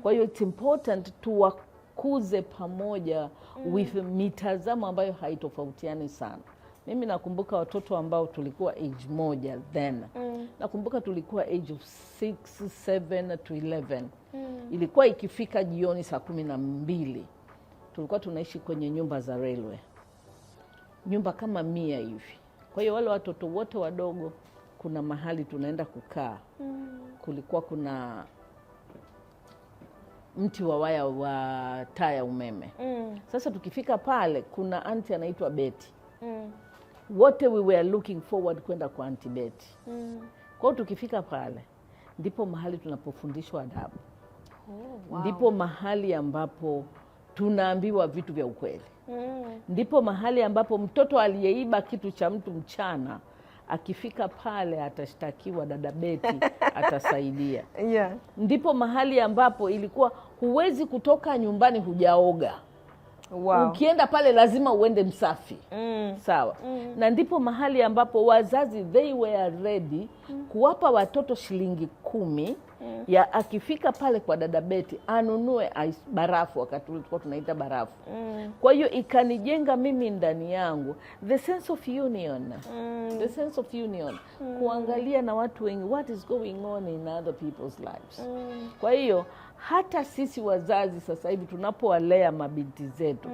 Kwa hiyo it's important tuwakuze pamoja with mitazamo ambayo haitofautiani sana. Mimi nakumbuka watoto ambao tulikuwa age moja then. Nakumbuka tulikuwa age of 6, 7 to 11. Ilikuwa ikifika jioni saa 12. Tulikuwa tunaishi kwenye nyumba za railway. Nyumba kama 100 hivi. Kwa hiyo wale watoto wote wadogo kuna mahali tunaenda kukaa. Kulikuwa kuna mti wa waya wa taa ya umeme. Sasa tukifika pale kuna auntie anaitwa Betty. Wote we were looking forward kwenda kwa Auntie Betty. Kwa hiyo tukifika pale ndipo mahali tunapofundishwa adabu. Wow. Ndipo mahali ambapo tunaambiwa vitu vya ukweli. Ndipo mahali ambapo mtoto aliyeiba kitu cha mtu mchana akifika pale atashtakiwa, dada Betty atasaidia. Yeah. Ndipo mahali ambapo ilikuwa huwezi kutoka nyumbani hujaoga. Wow. Ukienda pale lazima uende msafi. Sawa. Na ndipo mahali ambapo wazazi they were ready kuwapa watoto shilingi 10 ya akifika pale kwa dada Betty anunue barafu, wakati tulikuwa tunaita barafu. Kwa hiyo ikanijenga mimi ndani yangu the sense of union. The sense of union. Kuangalia na watu wengi what is going on in other people's lives. Kwa hiyo hata sisi wazazi sasa hivi tunapowalea mabinti zetu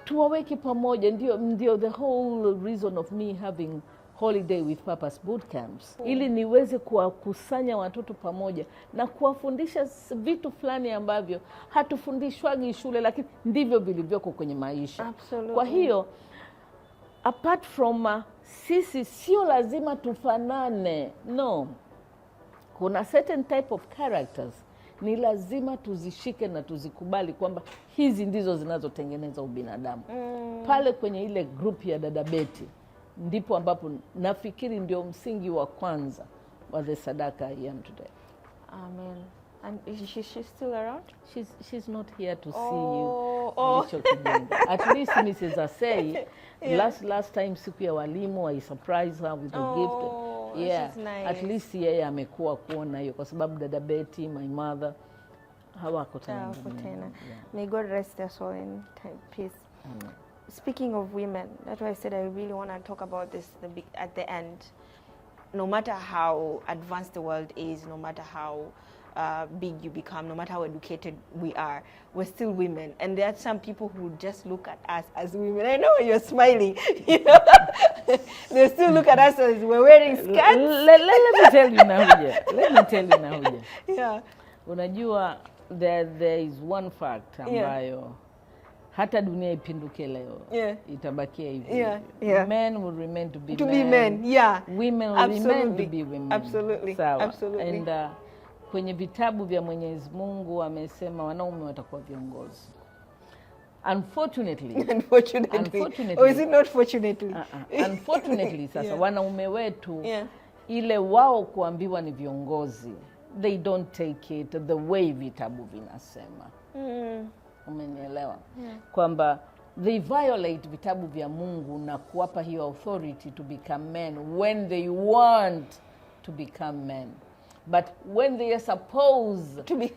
tuwaweke pamoja. Ndio the whole reason of me having holiday with purpose boot camps, ili niweze kuwakusanya watoto pamoja na kuwafundisha vitu fulani ambavyo hatufundishwagi shule, lakini ndivyo vilivyoko kwenye maisha. Absolutely. Kwa hiyo apart from sisi sio lazima tufanane, no, kuna certain type of characters ni lazima tuzishike na tuzikubali kwamba hizi ndizo zinazotengeneza ubinadamu. Pale kwenye ile group ya dada Betty ndipo ambapo nafikiri ndio msingi wa kwanza wa the Sadaka I am today. Amen. And is she still around? She's not here to see you. At least Mrs. Asei, last time siku ya walimu I surprised her with a gift. Yeah, nice. At least yeye amekuwa kuona hiyo kwa sababu dada Betty, my mother, hawako tena. May God rest their soul in peace. Speaking of women, that's why I said I really want to talk about this at the end. No matter how advanced the world is, no matter how big you become, no matter how educated we are, we're still women. And there are some people who just look at us as women. I know you're smiling. You know? They still look at us as we're wearing skirts. Let me tell you now. Yeah. Unajua, there is one fact ambayo hata dunia ipinduke leo itabakia hivi. Men will remain to be men. Yeah. Women will remain to be women. Absolutely. Sawa. Absolutely. And kwenye vitabu vya Mwenyezi Mungu amesema wanaume watakuwa viongozi. Unfortunately. Or is it not fortunately? Unfortunately sasa wanaume wetu ile wao kuambiwa ni viongozi, they don't take it the way vitabu vinasema. Umenielewa? Kwamba they violate vitabu vya Mungu na kuwapa hiyo authority to become men when they want to become men. But when they are supposed to be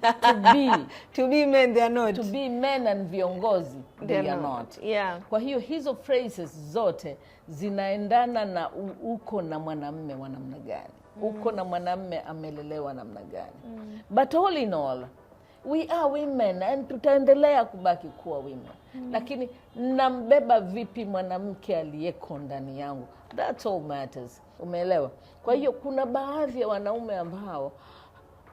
men, they are not. To be men and viongozi, they are not. Yeah. Kwa hiyo hizo phrases zote zinaendana na uko na mwanamume wa namna gani. Uko na mwanamume amelelewa namna gani. But all in all, we are women and tutaendelea kubaki kuwa women. Lakini nambeba vipi mwanamke aliyeko ndani yangu? That's all matters. Umeelewa? Kwa hiyo kuna baadhi ya wanaume ambao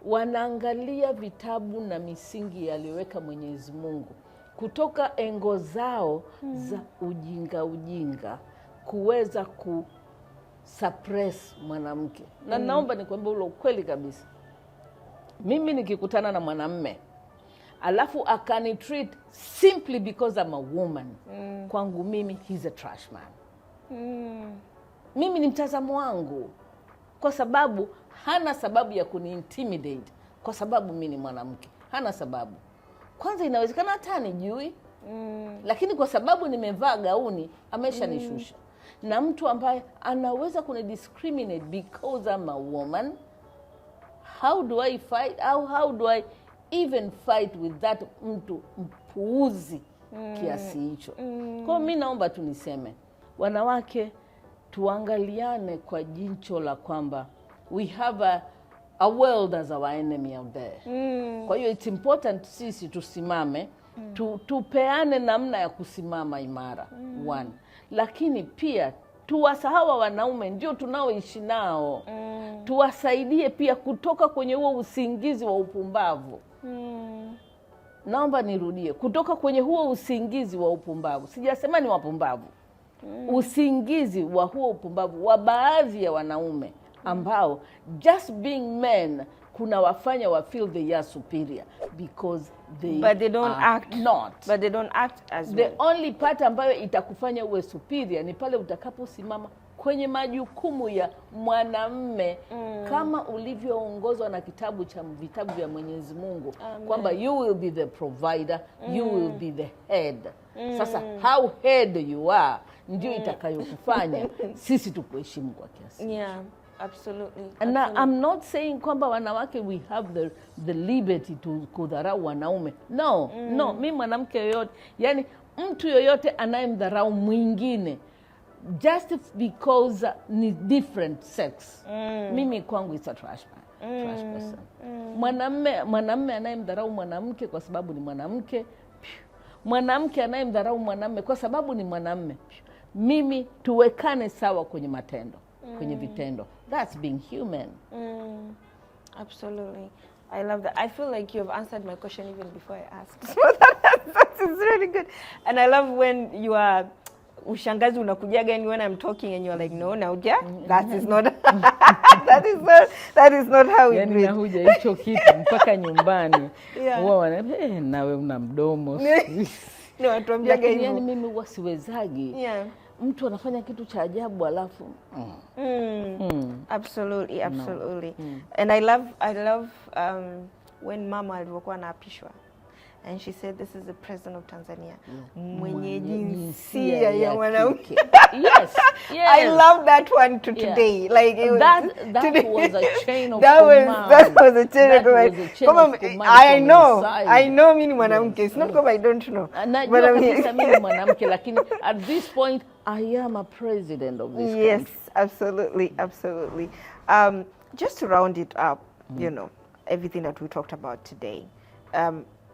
wanaangalia vitabu na misingi aliyoweka Mwenyezi Mungu kutoka engo zao za ujinga kuweza suppress mwanamke. Na naomba nikwambie ule ukweli kabisa. Mimi nikikutana na mwanamume alafu akani treat simply because I'm a woman, kwangu mimi he's a trash man. Mimi ni mtazamo wangu, kwa sababu hana sababu ya kuni-intimidate kwa sababu mimi ni mwanamke. Hana sababu. Kwanza inawezekana hata anijui, lakini kwa sababu nimevaa gauni ameshanishusha. Na mtu ambaye anaweza kuni-discriminate because I'm a woman, how do I fight? How do I even fight with that mtu mpuuzi kiasi hicho? Kwa mimi naomba tu niseme, wanawake tuangaliane kwa jicho la kwamba we have a world as our enemy out there. Kwa hiyo it's important sisi tusimame, tupeane namna ya kusimama imara. One. Lakini pia tuwasahau wanaume ndio tunaoishi nao. Tuwasaidie pia kutoka kwenye huo usingizi wa upumbavu. Naomba nirudie, kutoka kwenye huo usingizi wa upumbavu. Sijasema ni wapumbavu. Usingizi wa huo upumbavu wa baadhi ya wanaume ambao just being men kuna wafanya wa feel they are superior because they don't act not. But they don't act as the only part ambayo itakufanya uwe superior ni pale utakaposimama kwenye majukumu ya mwanamume kama ulivyoongozwa na vitabu vya Mwenyezi Mungu, kwamba you will be the provider, you will be the head. Sasa how head you are ndio itakayokufanya sisi tukuheshimu kwa kiasi. Yeah, absolutely. And I'm not saying kwamba wanawake we have the liberty to kudharau wanaume. No, no, mimi mwanamke yoyote, yani mtu yoyote anayemdharau mwingine just because ni different sex, mimi kwangu it's a trash person. Mwanamume anayemdharau mwanamke kwa sababu ni mwanamke, mwanamke anayemdharau mwanamume kwa sababu ni mwanamume, mimi tuwekane sawa kwenye matendo, kwenye vitendo. That's being human. Absolutely. I love that. I feel like you have answered my question even before I asked. So that is really good. And I love when you are ushangazi unakujaga, and when I'm talking and you're like, no, Nauja, that is not that is not how it is. Nahuja hicho kitu mpaka nyumbani. Huwa wanaambia nawe una mdomo. No, atuambiaga hivyo. Yani mimi huwa siwezagi. Mtu anafanya kitu cha ajabu alafu. Absolutely, absolutely. No. And I love when mama alivyokuwa anaapishwa. And she said, this is the president of Tanzania. Mwenye jinsia ya mwanamke. Yes. I love that one to today. Like it was, that today, was a chain of command. That was a chain of command. I know mimi mwanamke. It's not because I don't know. But I mean, mimi mwanamke, lakini at this point I am a president of this country. Yes, absolutely, absolutely. Just to round it up, you know, everything that we talked about today.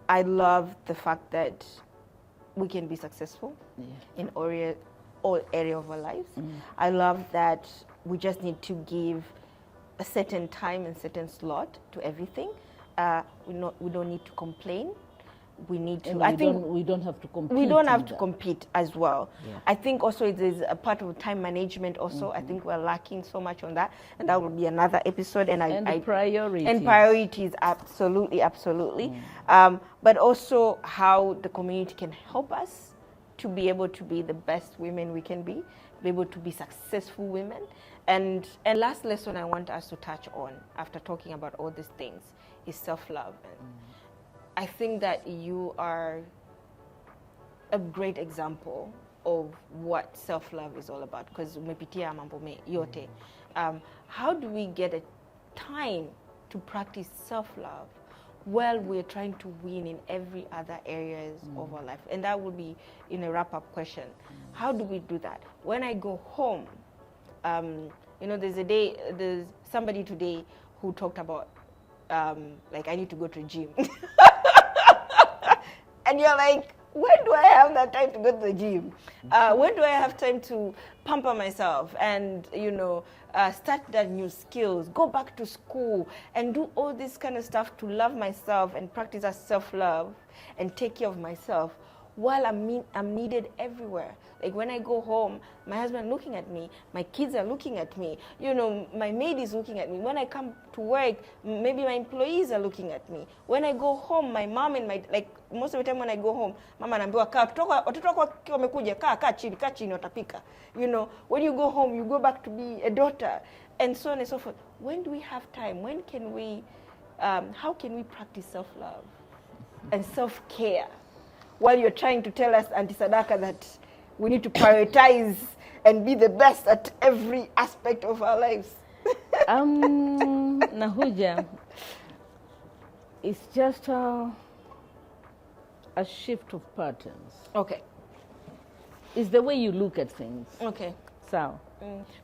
I love the fact that we can be successful in all area of our lives. I love that we just need to give a certain time and certain slot to everything. We don't need to complain. We need to. We don't have to compete. We don't have to compete as well. Yeah. I think also it is a part of time management. Also, I think we're lacking so much on that, and that will be another episode. And priorities, absolutely, absolutely. But also how the community can help us to be able to be the best women we can be able to be successful women. And last lesson I want us to touch on after talking about all these things is self-love. I think that you are a great example of what self-love is all about, because umepitia mambo yote. How do we get a time to practice self-love while we're trying to win in every other areas of our life? And that will be in a wrap-up question. How do we do that? When I go home, you know, there's somebody today who talked about like I need to go to the gym. And you're like, when do I have that time to go to the gym? When do I have time to pamper myself and, you know, start that new skills, go back to school and do all this kind of stuff to love myself and practice that self-love and take care of myself while I'm needed everywhere. Like when I go home, my husband looking at me, my kids are looking at me, you know, my maid is looking at me. When I come to work, maybe my employees are looking at me. When I go home, my mom and like most of the time when I go home, mama anaambiwa kaa, watoto wako wamekuja, kaa chini watapika. You know, when you go home, you go back to be a daughter and so on and so forth. When do we have time? When can we, how can we practice self-love and self-care while you're trying to tell us, Aunt Sadaka, that we need to prioritize and be the best at every aspect of our lives? Nahuja, it's just a shift of patterns. Okay. It's the way you look at things. Okay. So,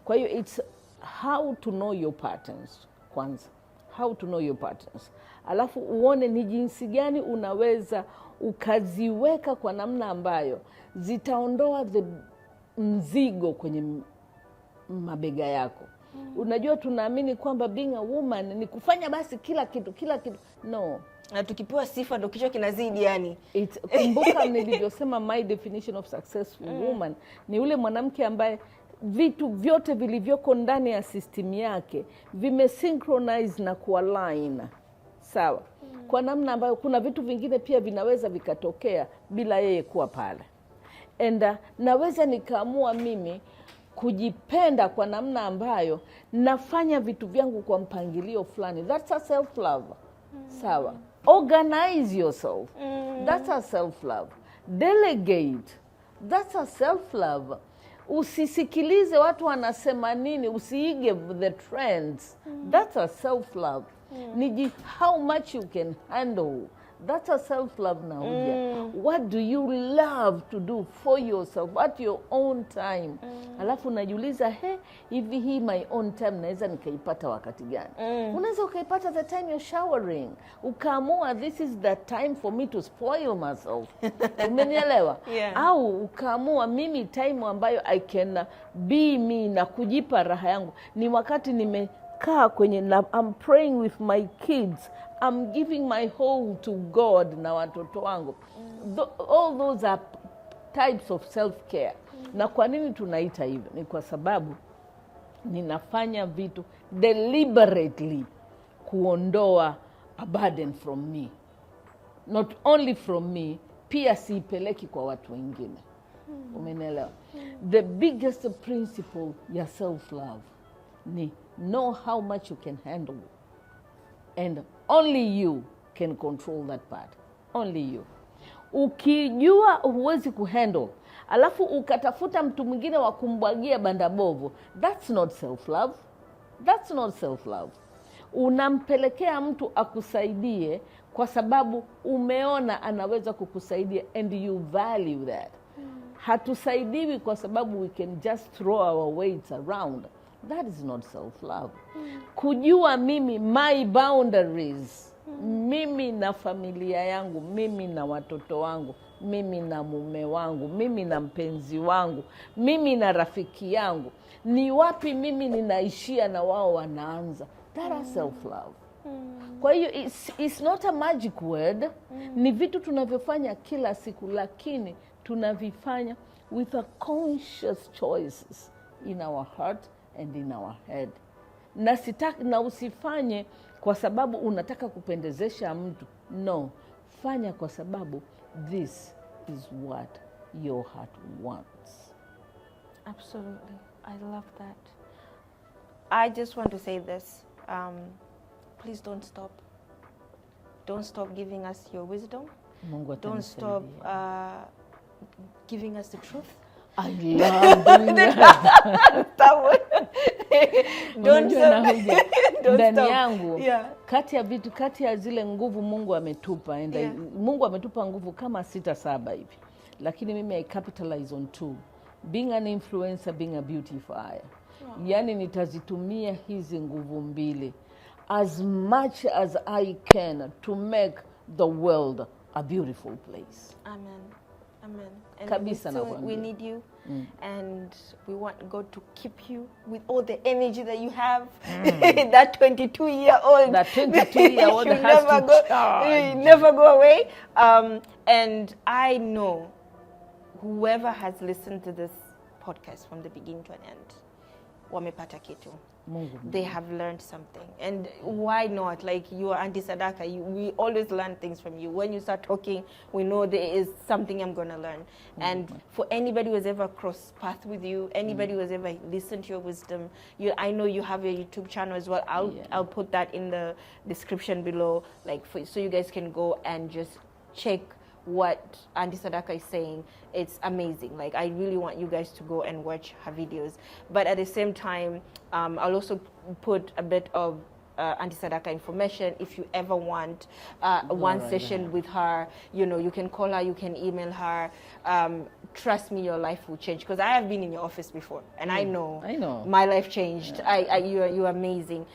kwa hiyo it's how to know your patterns kwanza. How to know your patterns. Alafu uone ni jinsi gani unaweza ukaziweka kwa namna ambayo zitaondoa mzigo kwenye mabega yako. Unajua tunaamini kwamba being a woman ni kufanya basi kila kitu. No. Na tukipewa sifa ndo kichwa kinazidi yani. Kumbuka nilivyosema my definition of successful woman ni yule mwanamke ambaye vitu vyote vilivyoko ndani ya system yake vimesynchronize na kualign. Sawa. Kwa namna ambayo kuna vitu vingine pia vinaweza vikatokea bila yeye kuwa pale. And naweza nikaamua mimi kujipenda kwa namna ambayo nafanya vitu vyangu kwa mpangilio fulani. That's a self love. Sawa. Organize yourself. That's a self love. Delegate. That's a self love. Usisikilize watu wanasema nini, usiige the trends. That's a self love. Niji how much you can handle. That's a self-love now. What do you love to do for yourself at your own time? Alafu najiuliza, hivi hii my own time naweza nikaipata wakati gani? Unaweza ukaipata the time you're showering. Ukaamua this is the time for me to spoil myself. Umenielewa? Yeah. Au ukaamua mimi time ambayo I can be me na kujipa raha yangu ni wakati nimekaa kwenye I'm praying with my kids. I'm giving my whole to God na watoto wangu. All those are types of self-care. Na kwa nini tunaita hivyo? Ni kwa sababu ninafanya vitu deliberately kuondoa a burden from me. Not only from me, pia siipeleki kwa watu wengine. Umenielewa? The biggest principle ya self-love ni know how much you can handle. And only you can control that part. Only you. Ukijua huwezi kuhandle, alafu ukatafuta mtu mwingine wa kumbwagia banda bovu, that's not self-love. That's not self-love. Unampelekea mtu akusaidie kwa sababu umeona anaweza kukusaidia and you value that. Hatusaidiwi kwa sababu we can just throw our weights around. That is not self-love. Kujua mimi, my boundaries, mimi na familia yangu, mimi na watoto wangu, mimi na mume wangu, mimi na mpenzi wangu, mimi na rafiki yangu, ni wapi mimi ninaishia na wao wanaanza. That is self-love. Kwa hiyo it's not a magic word. Ni vitu tunavyofanya kila siku, lakini tunavifanya with a conscious choices in our heart and in our head. Na usifanye kwa sababu unataka kupendezesha mtu. No, fanya kwa sababu this is what your heart wants. Absolutely. I love that. I just want to say this. Please don't stop. Don't stop giving us your wisdom. Don't stop giving us the truth. I love doing that. Don't ndani yangu, kati ya zile nguvu Mungu ametupa, Mungu ametupa nguvu kama 6-7 hivi, lakini mimi I capitalize on 2: being an influencer, being a beautifier. Yani nitazitumia hizi nguvu mbili as much as I can to make the world a beautiful place. Amen. Amen. And Kabisa we need you, and we want God to keep you with all the energy that you have. That 22-year-old. That 22-year-old has never to charge. Never go away. And I know whoever has listened to this podcast from the beginning to an end, wamepata kitu. They have learned something. And why not? Like, you are Aunt Sadaka. We always learn things from you. When you start talking, we know there is something I'm going to learn. And for anybody who has ever crossed paths with you, anybody who has ever listened to your wisdom, I know you have a YouTube channel as well. I'll put that in the description below, like, so you guys can go and just check what Aunt Sadaka is saying. It's amazing. Like, I really want you guys to go and watch her videos. But at the same time, I'll also put a bit of Aunt Sadaka information. If you ever want one session with her, you can call her, you can email her. Trust me, your life will change. Because I have been in your office before, and I know my life changed. You're amazing.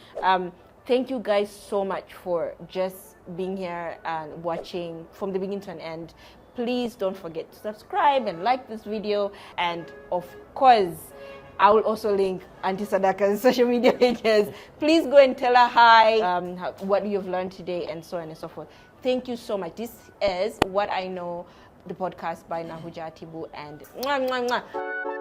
Thank you guys so much for just being here and watching from the beginning to an end. Please don't forget to subscribe and like this video. And of course, I will also link Aunt Sadaka's social media pages. Please go and tell her hi, what you've learned today, and so on and so forth. Thank you so much. This is What I Know, the podcast by Nahuja Atibu, and mwah, mwah, mwah.